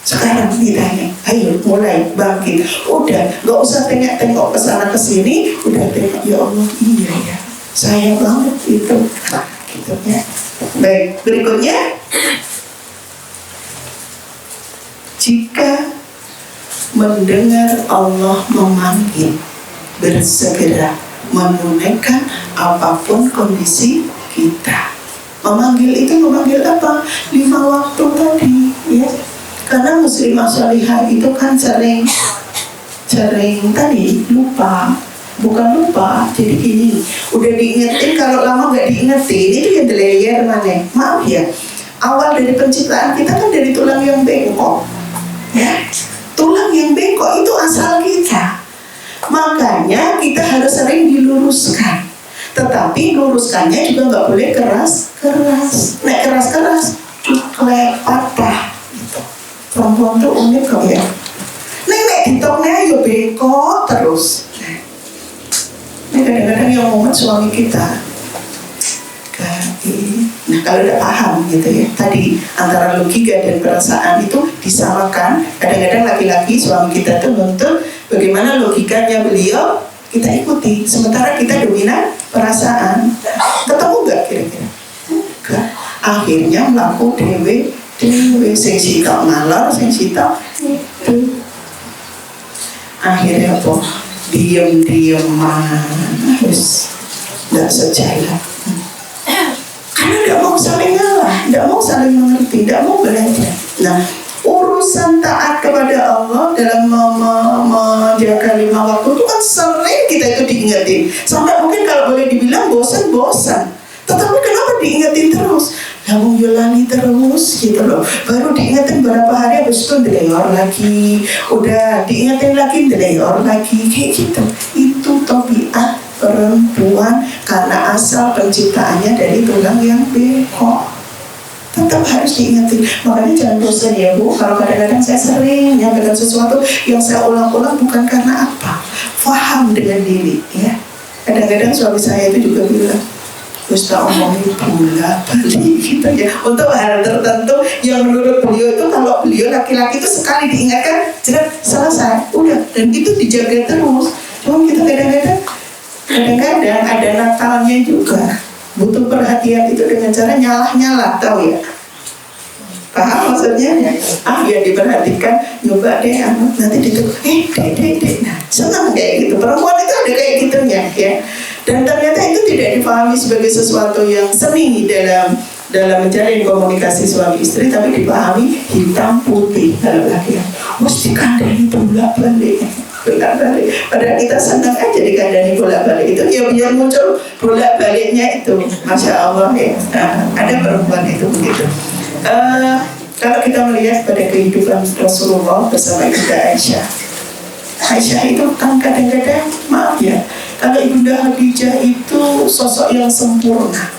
Sekarang ditanya, ayo mulai bangkit. Udah, gak usah tengok-tengok kesana kesini. Udah tengok, ya Allah, iya ya, saya banget itu. Nah, gitu ya. Baik, berikutnya, jika mendengar Allah memanggil, bersegera menunaikan apapun kondisi kita. Memanggil itu memanggil apa? 5 waktu tadi, ya. Karena muslimah salihah itu kan sering tadi lupa, bukan lupa. Jadi gini, udah diingetin, kalau lama nggak diingetin itu ya delayer mana? Maaf ya, awal dari penciptaan kita kan dari tulang yang bengkok, ya. Tulang yang bengkok itu asal kita. Makanya kita harus sering diluruskan. Tetapi luruskannya juga nggak boleh keras-keras. Nek keras-keras, cuklek patah. Gitu. Perempuan tuh unik kok ya. Nek ditoknya yo bengkok terus. Ini kadang-kadang yang momen suami kita. Nah kalau udah paham gitu ya, tadi antara logika dan perasaan itu disamakan. Kadang-kadang laki-laki suami kita tuh nuntut bagaimana logikanya beliau, kita ikuti. Sementara kita dominan perasaan. Ketemu gak kira-kira? Enggak. Akhirnya melaku dewe sing sitok ngalor, sing sitok itu. Akhirnya apa? Diem-dieman, harus gak sejalan. Karena tidak mau saling ngalah, tidak mau saling mengerti, tidak mau belajar. Nah, urusan taat kepada Allah dalam menjaga 5 waktu itu kan sering kita itu diingetin. Sampai mungkin kalau boleh dibilang bosan-bosan. Tetapi kenapa diingetin terus? Kamu yolani terus gitu loh. Baru diingetin berapa hari habis itu delayor lagi. Udah diingetin lagi delayor lagi. Kayak gitu. Itu tabiat perempuan karena asal penciptaannya dari tulang yang bengkok. Tetap harus diingetin. Makanya jangan bosan ya Bu. Kalau kadang-kadang saya sering menyampaikan sesuatu yang saya ulang-ulang bukan karena apa, faham dengan diri ya. Kadang-kadang suami saya itu juga bilang, Ustaz omongin pula balik gitu ya. Untuk hal tertentu yang menurut beliau itu, kalau beliau laki-laki itu sekali diingatkan jelas selesai, udah. Dan itu dijaga terus. Cuma kita kadang-kadang ada nakalnya juga. Butuh perhatian itu dengan cara nyalah-nyalah, tahu ya? Paham maksudnya? Ya diperhatikan, nyoba deh, nanti ditegur, dek. Nah, senang kayak gitu. Perempuan itu ada kayak gitunya, ya. Dan ternyata itu tidak dipahami sebagai sesuatu yang seni dalam dalam menjalin komunikasi suami istri, tapi dipahami hitam putih dalam laki-laki. Mesti kandani bolak-balik. Padahal kita senang aja dikandani bolak-balik itu, ya biar muncul bolak-baliknya itu. Masya Allah ya. Ada perempuan itu begitu. Kalau kita melihat pada kehidupan Rasulullah bersama Ibunda Aisyah, Aisyah itu kan kadang-kadang, maaf ya, kalau Ibunda Khadijah itu sosok yang sempurna.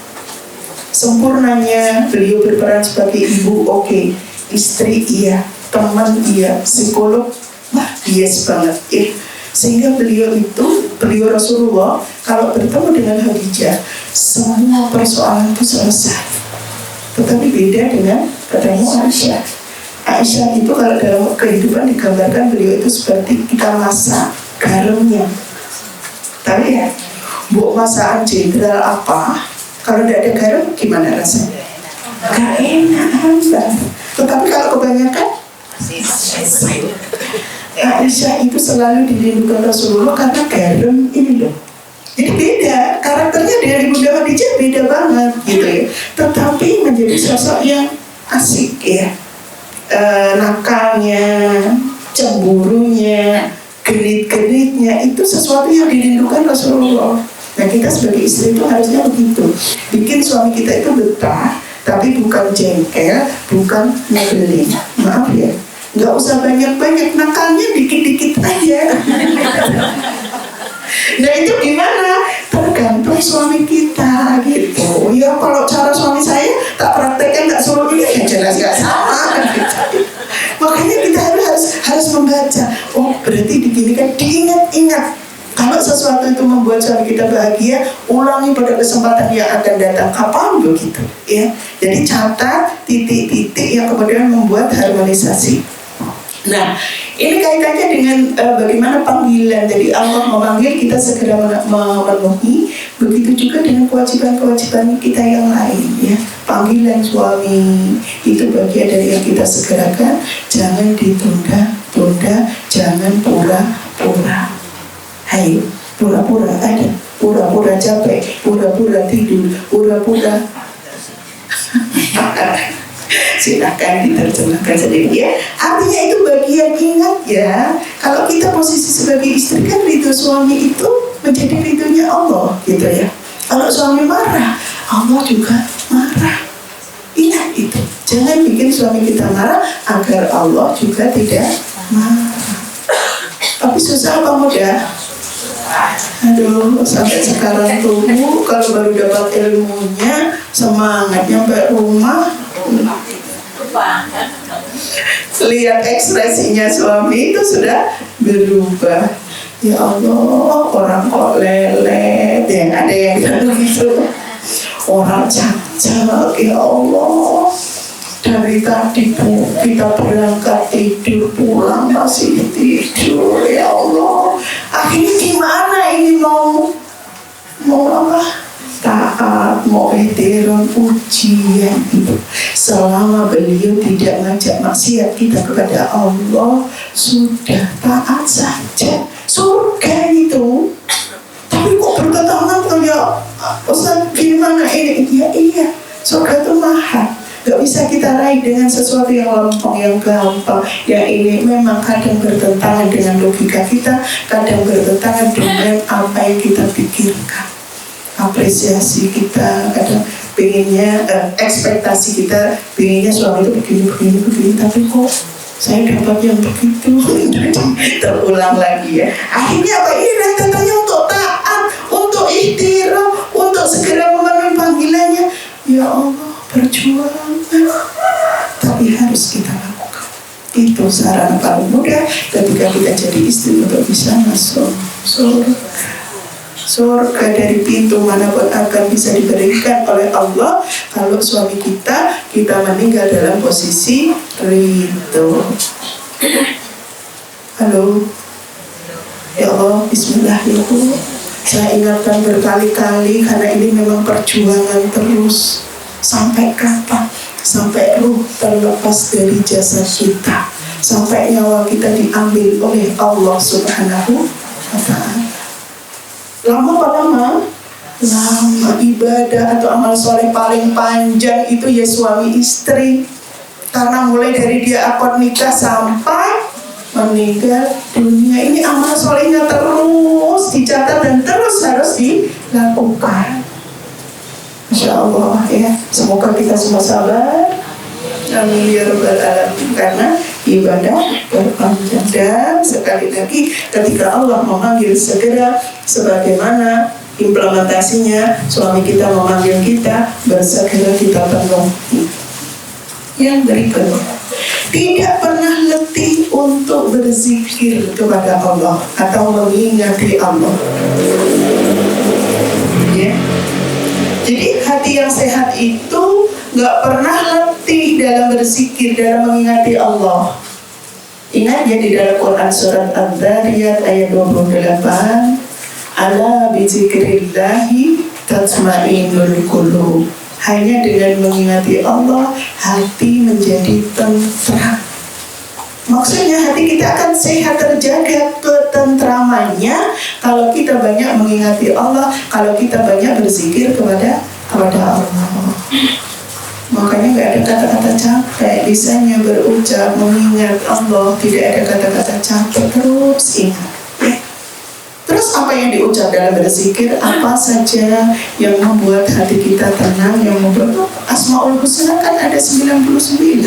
Sempurnanya beliau berperan sebagai ibu, oke, istri iya, teman iya, psikolog, wah yes banget ya. Sehingga beliau Rasulullah kalau bertemu dengan Khadijah, semua persoalan itu selesai. Tetapi beda dengan ketemu Aisyah. Aisyah itu kalau dalam kehidupan digambarkan beliau itu seperti kita masak garamnya. Tapi ya, buat masakan jenderal apa, kalau tidak ada garam gimana rasanya? Gak enak Mbak. Tetapi kalau kebanyakan Aisyah itu selalu dilindungi Rasulullah karena garam ini loh. Jadi beda, karakternya dari Bunda Khadijah beda banget gitu ya. Tetapi menjadi sosok yang asik ya. Nakalnya, cemburunya, genit-genitnya itu sesuatu yang dirindukan Rasulullah. Nah kita sebagai istri itu harusnya begitu, bikin suami kita itu betah, tapi bukan jengkel, bukan nyebelin. Maaf ya, nggak usah banyak-banyak, nakalnya dikit-dikit aja. Nah itu gimana? Tergantung suami kita gitu. Ya kalau cara suami saya tak praktekkan, tak suruh ini, ya jelas nggak sama gitu. Makanya kita harus membaca. Oh berarti diginikan, diingat-ingat. Kalau sesuatu itu membuat suami kita bahagia, ulangi pada kesempatan yang akan datang. Kapan begitu? Ya. Jadi catat titik-titik yang kemudian membuat harmonisasi. Nah, ini kaitannya dengan bagaimana panggilan. Jadi Allah memanggil kita segera memenuhi. Begitu juga dengan kewajiban-kewajiban kita yang lain. Ya. Panggilan suami itu bagian dari yang kita segerakan. Jangan ditunda-tunda, jangan pura-pura. Ayo, pura-pura ada, pura-pura capek, pura-pura tidur, pura-pura. Silahkan diterjemahkan sendiri ya. Artinya itu bagian, ingat ya. Kalau kita posisi sebagai istri kan ridho suami itu menjadi ridhonya Allah gitu ya. Kalau suami marah, Allah juga marah. Ingat itu. Jangan bikin suami kita marah agar Allah juga tidak marah. Tapi susah apa mudah? Aduh, sampai sekarang tuh kalau baru dapat ilmunya, semangatnya sampai rumah. Lihat ekspresinya suami itu sudah berubah. Ya Allah, orang kok lelet ya, ada yang bilang begitu. Orang cacak, ya Allah. Dari tadi kita berangkat tidur, pulang masih tidur, ya Allah. Akhirnya gimana ini mau apa? Taat, mau ihtiram, ujian itu. Selama beliau tidak ngajak maksiat kita kepada Allah, sudah taat saja. Surga itu. Tapi kok bertentangan kayak Ustaz gimana ini? Iya, surga itu mahal. Gak bisa kita raih dengan sesuatu yang lempeng, yang gampang. Yang ini memang kadang bertentangan dengan logika kita, kadang bertentangan dengan apa yang kita pikirkan. Apresiasi kita, kadang pengennya, ekspektasi kita, pengennya suami itu begini, tapi kok saya dapat yang begitu. Terulang lagi ya. Akhirnya apa? Ini rentetannya untuk taat, untuk ihtiram, untuk segera memenuhi panggilannya. Ya Allah, perjuangan, tapi harus kita lakukan. Itu sarana paling mudah ketika kita jadi istri untuk bisa masuk surga dari pintu manapun akan bisa diberikan oleh Allah kalau suami kita meninggal dalam posisi ridho. Halo, ya Allah, Bismillahirrahmanirrahim. Saya ingatkan berkali-kali karena ini memang perjuangan terus. Sampai kapan? Sampai ruh terlepas dari jasad kita, sampai nyawa kita diambil oleh Allah Subhanahu wa Ta'ala. Lama lama. Ibadah atau amal soleh paling panjang itu ya suami istri, karena mulai dari dia akad nikah sampai meninggal dunia, ini amal solehnya terus dicatat dan terus harus dilakukan. Masya Allah ya, semoga kita semua sabar. Amin ya rabbal alamin. Karena ibadah berpanjang, dan sekali lagi ketika Allah memanggil segera, sebagaimana implementasinya suami kita memanggil kita bersegera kita penuhi. Yang berikutnya, tidak pernah letih untuk berzikir kepada Allah atau mengingati Allah. Ya. Jadi hati yang sehat itu gak pernah letih dalam berzikir, dalam mengingati Allah. Ingat ya, di dalam Quran surat Ad-Dariyat ayat 28, ala bizikrillahi tatma'innul qulub. Hanya dengan mengingati Allah, hati menjadi tentram. Maksudnya hati kita akan sehat, terjaga ketentramannya kalau kita banyak mengingati Allah, kalau kita banyak berzikir kepada Allah. Makanya nggak ada kata-kata capek, lisannya berucap mengingat Allah, tidak ada kata-kata capek, terus ingat. Terus apa yang diucap dalam berzikir? Apa saja yang membuat hati kita tenang, yang membuat Asmaul Husna kan ada 99.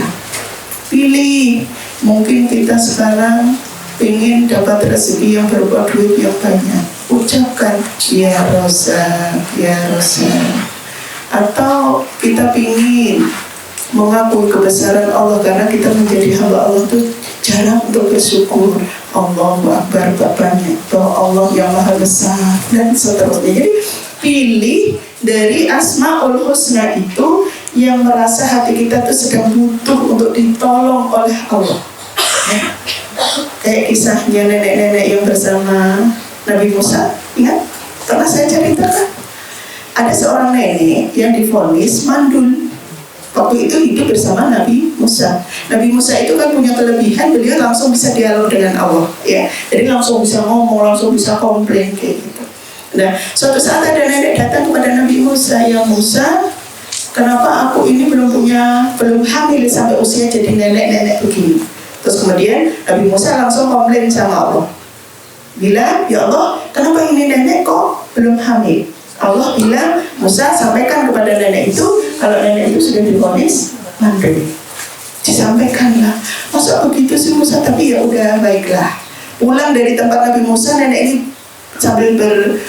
Pilih. Mungkin kita sekarang ingin dapat rezeki yang berupa duit yang banyak, ucapkan ya Rozak, ya Rozak. Atau kita ingin mengakui kebesaran Allah, karena kita menjadi hamba Allah itu jarang untuk bersyukur. Allahu Akbar, Bapaknya bahwa Allah yang maha besar, dan seterusnya. Jadi pilih dari Asmaul Husna itu yang merasa hati kita itu sedang butuh untuk ditolong oleh Allah. Kayak kisahnya nenek-nenek yang bersama Nabi Musa, ingat? Pernah saya ceritakan, ada seorang nenek yang divonis mandul. Waktu itu hidup bersama Nabi Musa. Nabi Musa itu kan punya kelebihan, beliau langsung bisa dialog dengan Allah, ya. Jadi langsung bisa ngomong, langsung bisa komplain kayak gitu. Nah, suatu saat ada nenek datang kepada Nabi Musa, ya Musa, kenapa aku ini belum hamil sampai usia jadi nenek-nenek begini? Terus kemudian Nabi Musa langsung komplain sama Allah, bilang, ya Allah, kenapa ini nenek kok belum hamil? Allah bilang, Musa sampaikan kepada nenek itu kalau nenek itu sudah divonis mandul. Disampaikanlah. Masa begitu sih Musa? Tapi ya udah, baiklah. Pulang dari tempat Nabi Musa, nenek ini sambil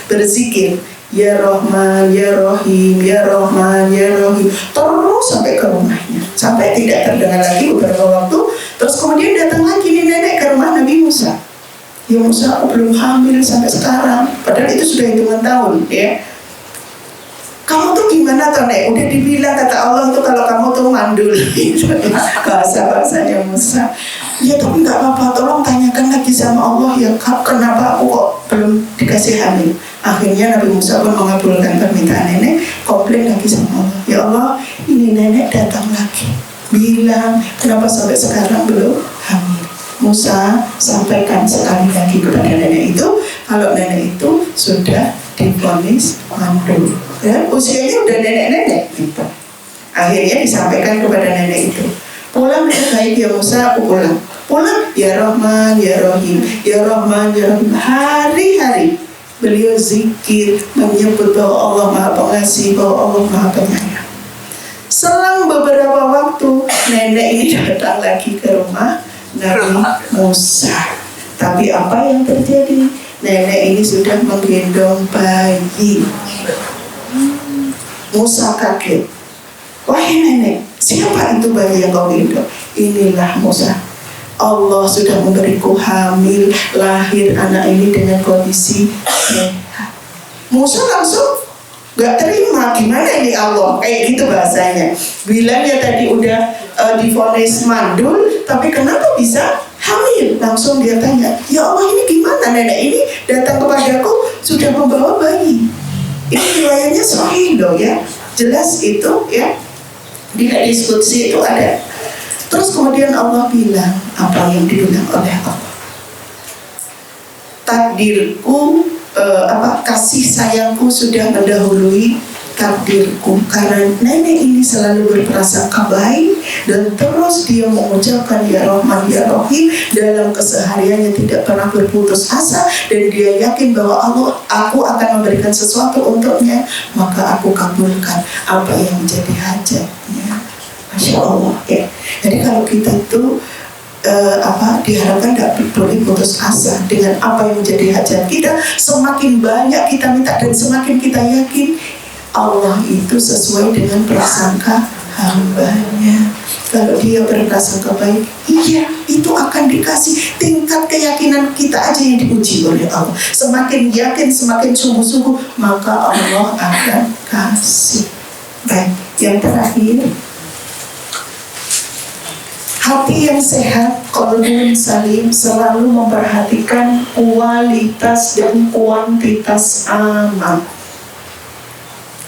berzikir, ya Rahman, ya Rahim, ya Rahman, ya Rahim, terus sampai ke rumahnya, sampai tidak terdengar lagi beberapa waktu. Terus kemudian datang lagi nih nenek ke rumah Nabi Musa. Ya Musa, aku belum hamil sampai sekarang. Padahal itu sudah hitungan tahun, ya. Kamu tuh gimana toh nek? Udah dibilang kata Allah tuh kalau kamu tuh mandul. Bahasa-bahasanya Musa. Ya tapi nggak apa-apa, tolong tanyakan lagi sama Allah ya, kenapa aku kok belum dikasih hamil. Akhirnya Nabi Musa pun mengabulkan permintaan nenek, komplain lagi sama Allah. Ya Allah, ini nenek datang lagi, bilang kenapa sampai sekarang belum hamil. Musa sampaikan sekali lagi kepada nenek itu kalau nenek itu sudah divonis mandul, ya, usianya udah nenek-nenek gitu. Akhirnya disampaikan kepada nenek itu, pulang dengan baik ya Musa, aku pulang ya Rahman ya Rahim, ya Rahman ya Rahim. Hari-hari beliau zikir menyebut bahwa Allah Maha Pengasih, bahwa Allah Maha Penyayang. Selang beberapa waktu nenek ini datang lagi ke rumah Nabi Musa. Tapi apa yang terjadi? Nenek ini sudah menggendong bayi. Musa kaget. Wahai nenek, siapa itu bayi yang kau gendong? Inilah Musa. Allah sudah memberiku hamil, lahir anak ini dengan kondisi sehat. Musa langsung gak terima, gimana ini Allah? Kayak gitu bahasanya. Bilangnya tadi udah divonis mandul, tapi kenapa bisa hamil? Langsung dia tanya, ya Allah ini gimana? Nenek ini datang kepadaku sudah membawa bayi. Ini riwayatnya sahih loh ya, jelas itu ya, di hadis qudsi itu ada. Terus kemudian Allah bilang apa yang dibilang oleh Allah, takdirku kasih sayangku sudah mendahului takdirku, karena nenek ini selalu berprasangka baik dan terus dia mengucapkan ya Rahman ya Rahim dalam kesehariannya, tidak pernah berputus asa, dan dia yakin bahwa aku akan memberikan sesuatu untuknya, maka aku kabulkan apa yang menjadi hajatnya. Masya Allah ya. Jadi kalau kita itu diharapkan tidak boleh putus asa dengan apa yang menjadi hajat kita. Semakin banyak kita minta dan semakin kita yakin Allah itu sesuai dengan prasangka hambanya. Kalau dia berprasangka baik, iya itu akan dikasih. Tingkat keyakinan kita aja yang diuji oleh Allah. Semakin yakin, semakin sungguh-sungguh, maka Allah akan kasih. Baik, yang terakhir, hati yang sehat, qalbun salim, selalu memperhatikan kualitas dan kuantitas amal.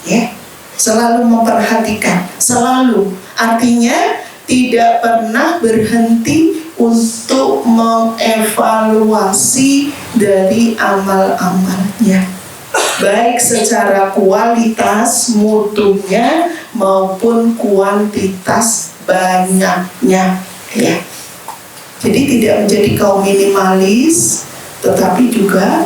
Ya, selalu memperhatikan, selalu, artinya tidak pernah berhenti untuk mengevaluasi dari amal-amalnya, baik secara kualitas mutunya maupun kuantitas banyaknya, ya. Jadi tidak menjadi kaum minimalis, tetapi juga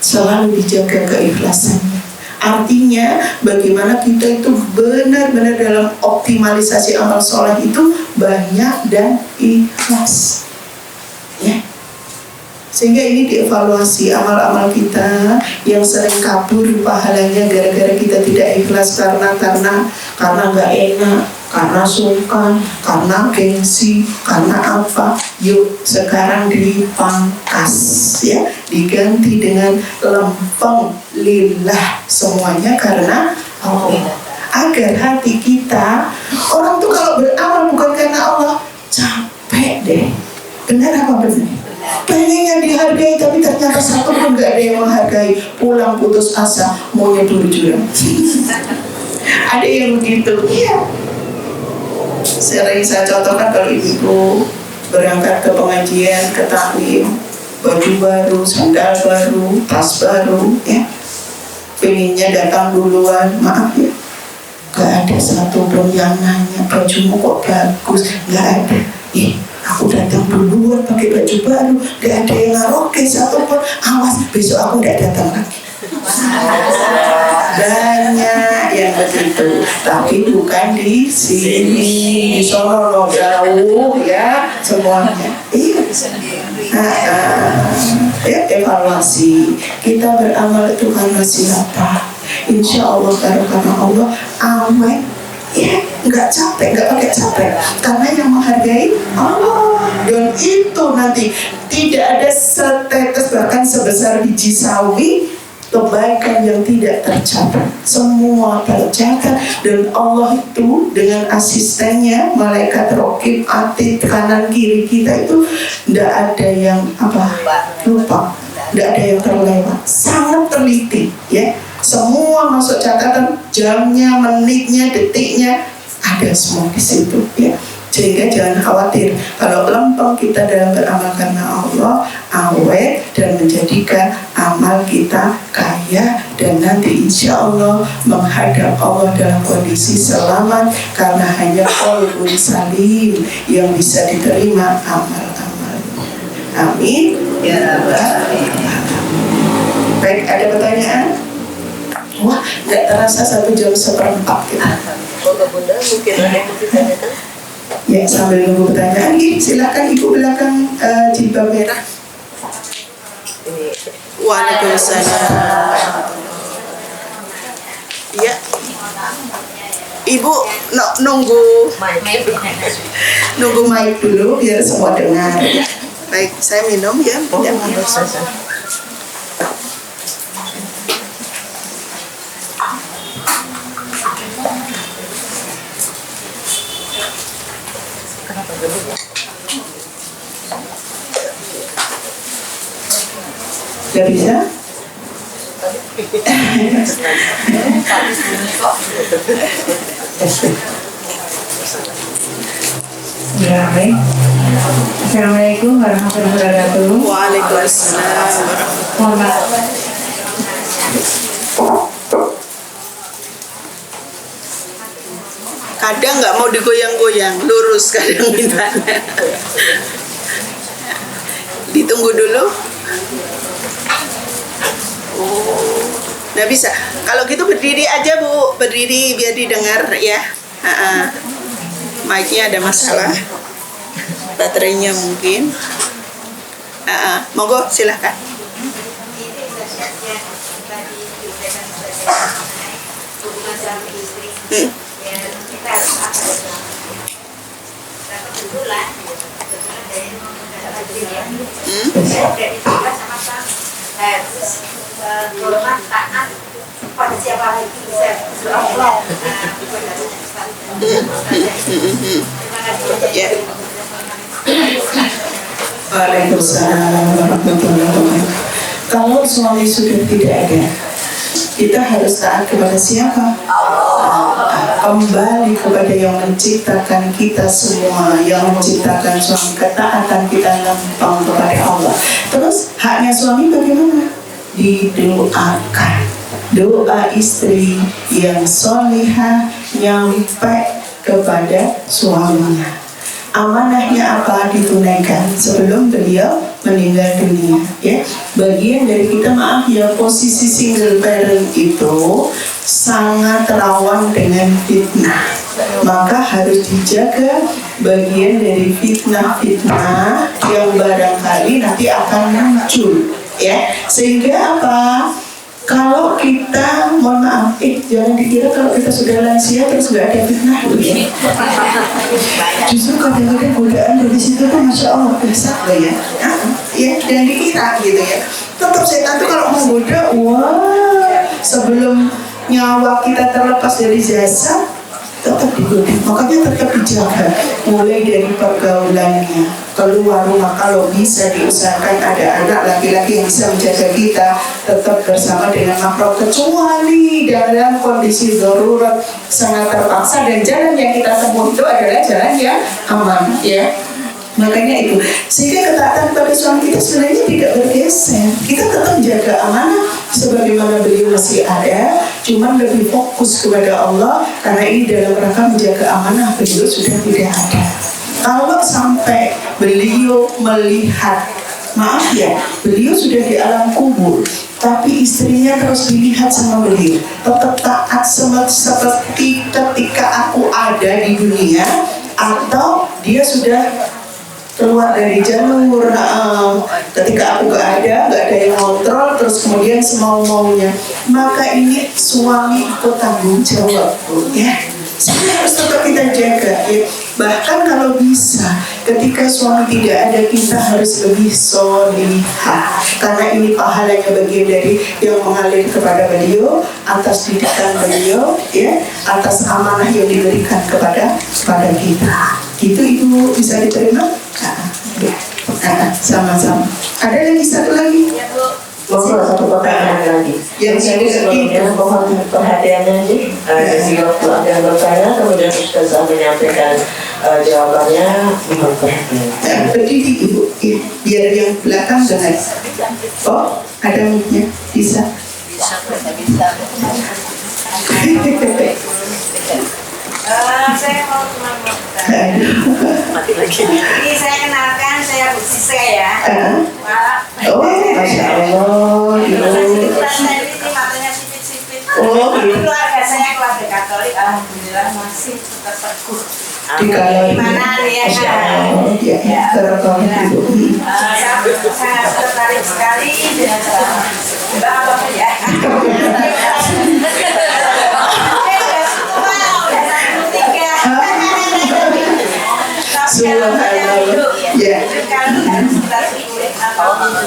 selalu dijaga keikhlasannya. Artinya bagaimana kita itu benar-benar dalam optimalisasi amal soleh itu banyak dan ikhlas, ya. Sehingga ini dievaluasi amal-amal kita yang sering kabur pahalanya gara-gara kita tidak ikhlas karena nggak enak, karena sungkan, karena gengsi, karena apa. Yuk sekarang dipangkas, ya, diganti dengan lempeng lillah, semuanya karena Allah. Agar hati kita, orang tuh kalau beramal bukan karena Allah capek deh. Benar apa benar? Pengennya dihargai tapi ternyata satu pun gak ada yang menghargai, pulang putus asa, mau nyebur jurang. Ada yang begitu, iya. Sering saya contohkan kalau ibu berangkat ke pengajian, ke taklim, baju baru, sandal baru, tas baru, ya. Pengennya datang duluan, maaf ya, gak ada satu pun yang nanya bajumu kok bagus, gak ada. Aku datang duluan pakai baju baru, gak ada yang ngaroke satu pun. Awas besok aku gak datang lagi. Banyak yang begitu, tapi bukan di sini, di sono jauh, ya, semuanya. Iya. Ya, evaluasi kita beramal itu karena siapa? Insya Allah karena Allah awet, ya, nggak capek, nggak pakai capek, karena yang menghargai Allah. Dan itu nanti tidak ada setetes bahkan sebesar biji sawi kebaikan yang tidak tercatat, semua tercatat. Dan Allah itu dengan asistennya malaikat raqib atid kanan kiri kita itu tidak ada yang lupa, tidak ada yang terlewat, sangat teliti, ya. Semua masuk catatan, jamnya, menitnya, detiknya ada semua di situ, ya. Sehingga jangan khawatir kalau lempeng kita dalam beramal karena Allah, awet dan menjadikan amal kita kaya, dan nanti insya Allah menghadap Allah dalam kondisi selamat, karena hanya qalbun salim yang bisa diterima amal-amal. Amin ya rabbal alamin. Baik, ada pertanyaan? Wah, nggak terasa 1 jam seperempat kita. Bunda, mungkin ada yang ditanyakan? Ya, sambil nunggu pertanyaan, silakan ibu belakang jilbab merah. Waalaikumsalam. Ya, ibu nunggu mic dulu biar semua dengar. Baik, saya minum ya. Gak bisa? Baik. Assalamualaikum warahmatullahi wabarakatuh. Waalaikumsalam. Mohon maaf. Kadang nggak mau digoyang-goyang, lurus kadang mintanya. Ditunggu dulu. Oh, nggak bisa. Kalau gitu berdiri aja Bu, berdiri biar didengar ya. Mic-nya ada masalah, baterainya mungkin. Monggo silahkan. Pada siapa lagi Allah. Waalaikumsalam warahmatullahi wabarakatuh. Kalau suami sudah tidak ada, kita harus taat kepada siapa? Kembali kepada yang menciptakan kita semua, yang menciptakan suami. Ketaatan kita gampang kepada Allah. Terus haknya suami bagaimana? Didoakan. Doa istri yang solihah nyampe kepada suaminya. Amanahnya apa? Ditunaikan sebelum beliau meninggal dunia, ya. Bagian dari kita, maaf ya, posisi single parent itu sangat rawan dengan fitnah. Maka harus dijaga bagian dari fitnah-fitnah yang barangkali nanti akan muncul, ya. Sehingga apa? Kalau kita, mohon maaf, jangan dikira kalau kita sudah lansia terus nggak ada fitnah, ya. Justru kadang-kadang godaan dari situ tuh Masya Allah biasa lah ya. Ya, dan dikira gitu ya. Tetap setan tuh kalau menggoda, wah, sebelum nyawa kita terlepas dari jasa, tetap digoda. Makanya tetap dijaga. Mulai dari pergaulannya, keluar rumah kalau bisa diusahakan ada anak laki-laki yang bisa menjaga kita, tetap bersama dengan mahram, kecuali dalam kondisi darurat sangat terpaksa, dan jalan yang kita tempuh itu adalah jalan yang aman, ya. Makanya itu, sehingga ketaatan pada suami kita sebenarnya tidak bergeser. Kita tetap menjaga amanah sebagaimana beliau masih ada, cuman lebih fokus kepada Allah, karena ini dalam rangka menjaga amanah beliau sudah tidak ada. Kalau sampai beliau melihat, maaf ya, beliau sudah di alam kubur, tapi istrinya terus dilihat sama beliau, tetap taat seperti ketika aku ada di dunia, atau dia sudah keluar dari jalur, ketika aku gak ada yang kontrol, terus kemudian semau-maunya, maka ini suami ikut tanggung jawab, ya. Saya harus tetap kita jaga, ya. Bahkan kalau bisa, ketika suami tidak ada, kita harus lebih solihah, karena ini pahalanya bagian dari yang mengalir kepada beliau, atas didikan beliau, ya, atas amanah yang diberikan kepada kita. Itu Ibu bisa diterima? Sama-sama. Ada lagi satu lagi? Mungkin satu pertanyaan lagi. Yang saya sebelumnya mohon perhatiannya sih. Dari waktu ada yang bertanya, kemudian Ustazah menyampaikan jawabannya, mohon perhatian. Berdiri Ibu, biar yang belakang dengar. Oh, ada mic-nya, bisa. Saya mau cuma ini saya kenalkan, saya Bu Sisa ya. Oh, Masya Allah. Saya ini matanya sipit-sipit. Keluarga saya keluarga Katolik, alhamdulillah masih tetap teguh. Gimana nih ya? Ya, saya tertarik sekali dengan apa ya?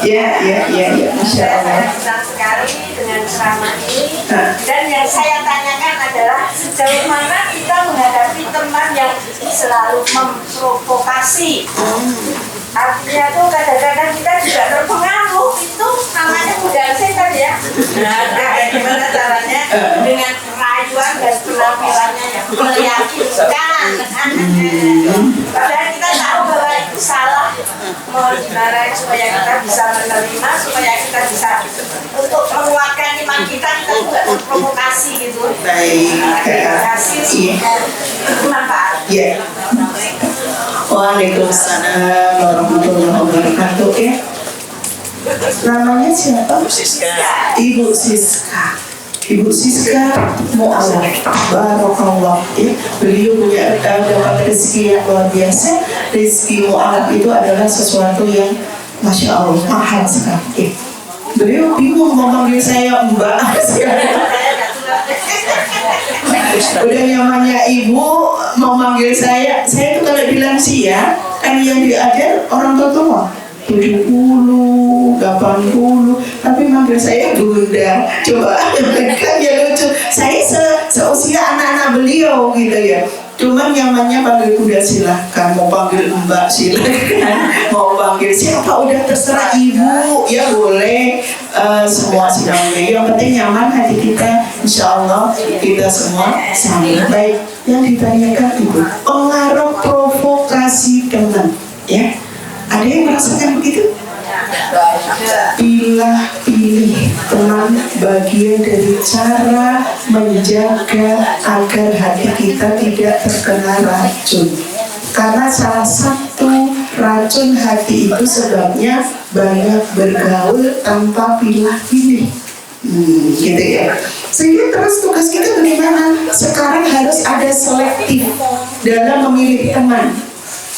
Ya, Masya Allah. Saya senang sekali dengan ceramah ini. Dan yang saya tanyakan adalah sejauh mana kita menghadapi teman yang selalu memprovokasi. Artinya tuh kadang-kadang kita juga terpengaruh, itu namanya godaan setan ya. Nah, gimana caranya dengan rayuan dan penampilannya yang meyakinkan. Padahal kita tahu bahwa itu salah. mau dimarahin supaya kita bisa menerima, supaya kita bisa untuk menguatkan iman kita juga terprovokasi gitu. Baik. Kasih manfaat. Ya. Waalaikumsalam warahmatullahi wabarakatuh ya. Namanya siapa? Ibu Siska. Ibu Siska Mu'alaf, Barakallah ya. Beliau punya dapat rezeki yang luar biasa. Rezeki Mu'alaf itu adalah sesuatu yang Masya Allah mahal sekali. Beliau bingung mau manggil saya Mbak. Udah nyamannya ibu mau manggil saya itu kalau bilang ya kan yang diajar orang tua 70, 80, tapi manggil saya bunda. Coba kan ya lucu. Saya seusia anak-anak beliau gitu ya. Cuman nyamannya panggil bunda silahkan, mau panggil mbak silahkan, mau panggil siapa udah terserah ibu ya boleh. Semua sedang yang penting nyaman hati kita. Insya Allah kita semua sama. Baik, yang ditanyakan ibu pengaruh provokasi teman ya. Ada yang merasakan begitu? Pilih teman bagian dari cara menjaga agar hati kita tidak terkena racun. Karena salah satu racun hati itu sebabnya banyak bergaul tanpa pilih-pilih. Gitu ya. Sehingga terus tugas kita bagaimana? Sekarang harus ada selektif dalam memilih teman.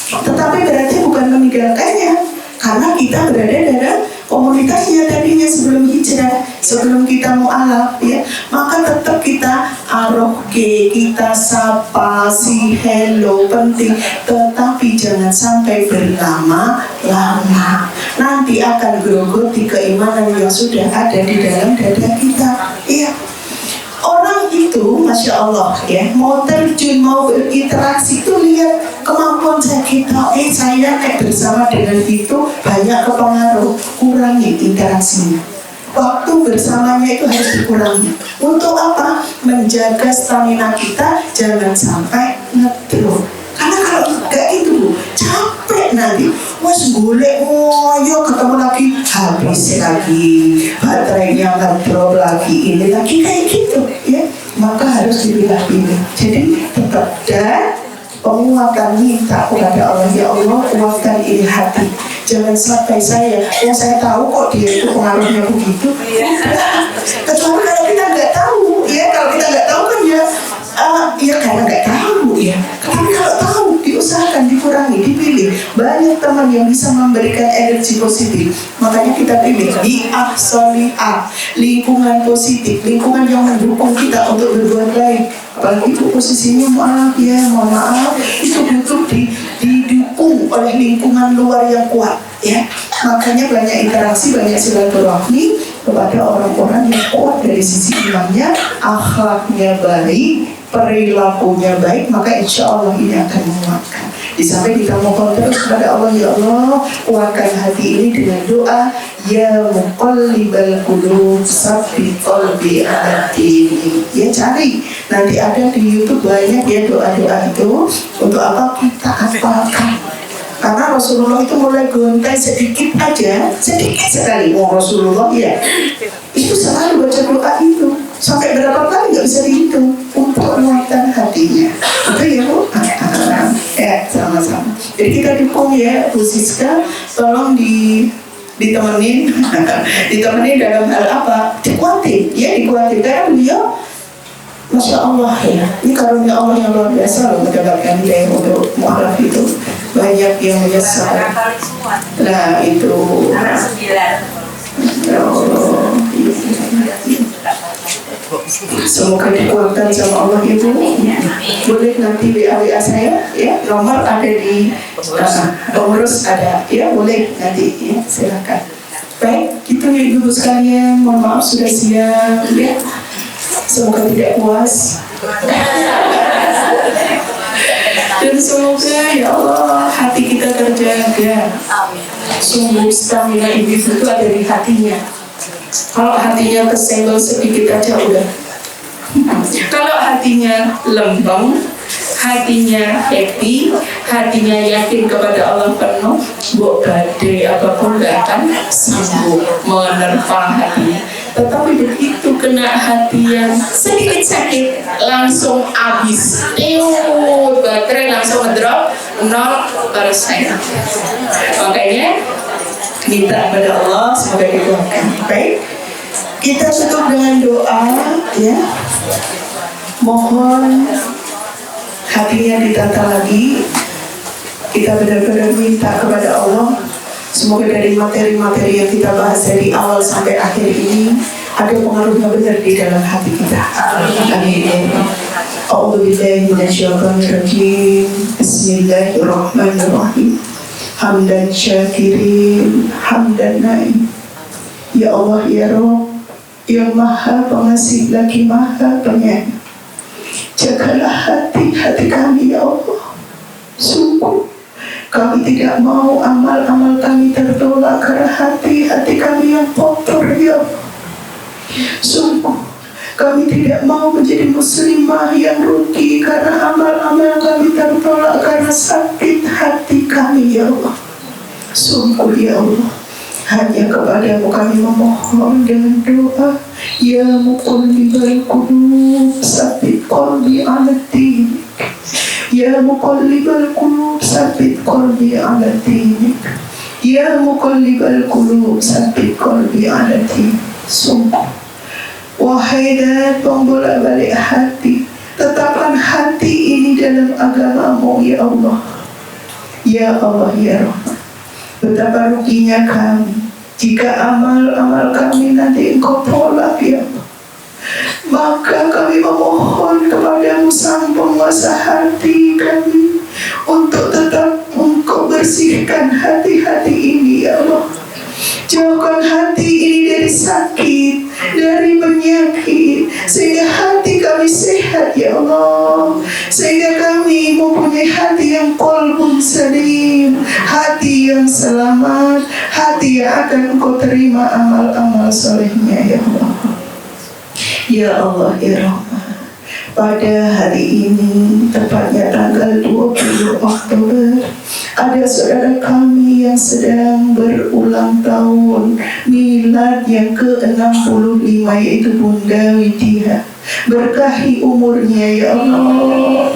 Tetapi berarti bukan meninggalkannya, karena kita berada dalam komunitasnya tadinya sebelum hijrah, sebelum kita mu'alaf ya, maka tetap kita aroke, kita sapa, si hello penting, tetapi jangan sampai berlama-lama. Nanti akan grogoti keimanan yang sudah ada di dalam dada kita. Iya. Orang itu, Masya Allah ya, mau terjun, mau berinteraksi itu lihat kemampuan kita. Saya bersama dengan itu banyak kepengaruh, kurangi interaksinya. Waktu bersamanya itu harus dikurangi. Untuk apa? Menjaga stamina kita, jangan sampai ngedrop. Karena kalau enggak itu capek nanti. Wes golek ngoyo ketemu lagi habis lagi, baterainya ngedrop lagi, ini lagi kayak gitu ya. Maka harus dipilah-pilih. Jadi tetap dan penguatan minta kepada Allah, ya Allah kuatkan ini hati. Jangan sampai saya tahu kok dia itu pengaruhnya begitu. Kecuali kalau kita nggak tahu ya, kalau kita nggak tahu kan ya karena nggak tahu ya. Tapi kalau tahu diusahakan, dikurangi, dipilih. Banyak teman yang bisa memberikan energi positif. Makanya kita pilih di ahsolihah, lingkungan positif, lingkungan yang mendukung kita untuk berbuat baik. Apalagi itu posisinya mohon maaf, itu butuh didukung oleh lingkungan luar yang kuat ya. Makanya banyak interaksi, banyak silaturahmi kepada orang-orang yang kuat dari sisi imannya, akhlaknya baik, perilakunya baik, maka insya Allah ini akan menguatkan. Di samping kita mohon terus kepada Allah, ya Allah kuatkan hati ini dengan doa, ya muqallibal qulub tsabbit qalbi ala dinik. Ya cari, nanti ada di YouTube banyak ya doa-doa itu. Untuk apa kita hafalkan? Karena Rasulullah itu mulai gontai sedikit aja, sedikit sekali. Rasulullah ya itu selalu baca doa itu sampai berapa kali nggak bisa dihitung untuk menguatkan hatinya. Itu ya Bu. Ya sama-sama. Jadi kita dukung ya Bu Siska, tolong ditemenin dalam hal apa? Dikuatin karena beliau Masya Allah ya, ini karunia Allah yang luar biasa loh mendapatkan dia untuk mu'alaf itu. Banyak yang menyesal. Nah itu ya Allah, semoga dikuatkan sama Allah Ibu. Boleh nanti WA saya ya, nomor ada di pengurus ada ya, boleh nanti ya, silakan. Baik, gitu ya Ibu sekalian, mohon maaf sudah siang ya. Semoga tidak puas. Dan semoga ya Allah hati kita terjaga. Sungguh stamina individu itu ada di hatinya. Kalau hatinya kesenggol sedikit aja udah. Kalau hatinya lembang, hatinya happy, hatinya yakin kepada Allah penuh, buat badai apapun gak akan sanggup menerpa hatinya. Tetapi begitu kena hati yang sedikit sakit, langsung habis, baterai langsung ngedrop 0%. Makanya minta kepada Allah semoga dikuatkan. Baik, kita tutup dengan doa ya. Mohon hatinya ditata lagi. Kita benar-benar minta kepada Allah, semoga dari materi-materi yang kita bahas dari awal sampai akhir ini ada pengaruhnya benar di dalam hati kita. Amin. A'udzubillahi minasyaitonirrajim. Bismillahirrahmanirrahim. Hamdan syakirin, hamdan naim. Ya Allah ya Rabb, yang Maha Pengasih lagi Maha Penyayang, jagalah hati-hati kami ya Allah. Sungguh kami tidak mau amal-amal kami tertolak karena hati-hati kami yang kotor ya Allah. Sungguh kami tidak mau menjadi muslimah yang rugi karena amal-amal kami tertolak karena sakit hati kami ya Allah. Sungguh ya Allah, hanya kepadamu kami memohon dengan doa, ya muqallibal qulub tsabbit qalbi 'ala dinik, ya muqallibal qulub tsabbit qalbi 'ala dinik, ya muqallibal qulub tsabbit qalbi 'ala dinik. Sungguh wahai Dan pembolak-balik hati, tetapkan hati ini dalam agamamu ya Allah. Ya Allah ya Rahman, betapa ruginya kami jika amal-amal kami nanti Engkau tolak ya Allah. Maka kami memohon kepadamu Sang Penguasa hati kami untuk tetap Engkau bersihkan hati-hati ini ya Allah. Jauhkan hati ini dari sakit, dari penyakit, sehingga hati kami sehat ya Allah, sehingga kami mempunyai hati yang qalbun salim, hati yang selamat, hati yang akan Engkau terima amal-amal solehnya ya Allah. Ya Allah ya Rahman, pada hari ini tepatnya tanggal 20 Oktober ada saudara kami yang sedang berulang tahun milad yang ke-65, yaitu Bunda Widya. Berkahi umurnya ya Allah,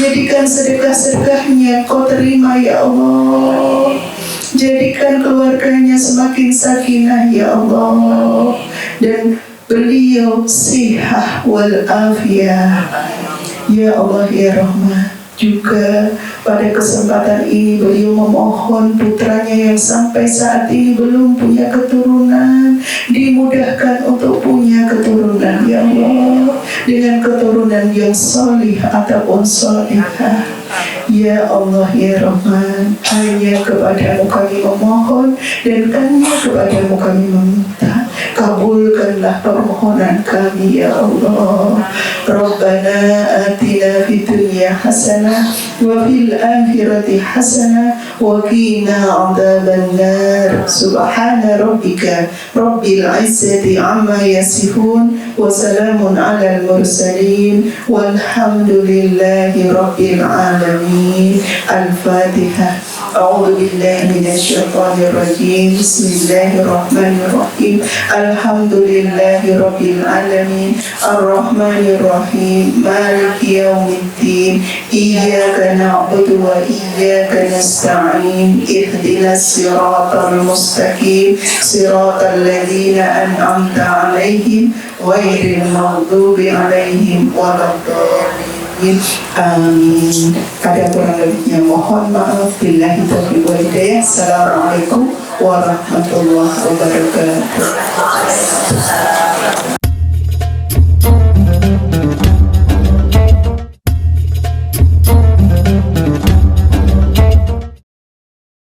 jadikan sedekah-sedekahnya Kau terima ya Allah, jadikan keluarganya semakin sakinah ya Allah, dan beliau sihah wal afiyah ya Allah ya Rahman. Juga pada kesempatan ini beliau memohon putranya yang sampai saat ini belum punya keturunan, dimudahkan untuk punya keturunan ya Allah, dengan keturunan yang solih ataupun solihah ya Allah ya Rahman. Hanya kepadamu kami memohon dan hanya kepadamu kami meminta, kabulkanlah permohonan kami ya Allah. Rabbana atina fid dunya hasanah wa fil akhirati hasanah wa qina adzaban nar. Subhana rabbika rabbil izzati amma yasifun wa salamun alal mursalin walhamdulillahi rabbil alamin. Al-Fatihah. A'udzu billahi minasyaitonir rajim. Bismillahirrahmanirrahim. Alhamdulillahi rabbil alamin. Ar-Rahmanir Rahim. Maliki yaumiddin. Iyyaka na'budu wa iyyaka nasta'in. Ihdinas siratal mustaqim. Siratal ladzina an'amta 'alaihim ghairil maghdubi 'alaihim waladdallin. Amin. Ada kurang lebihnya mohon maaf. Billahi taufiq wal hidayah. Assalamualaikum warahmatullahi wabarakatuh.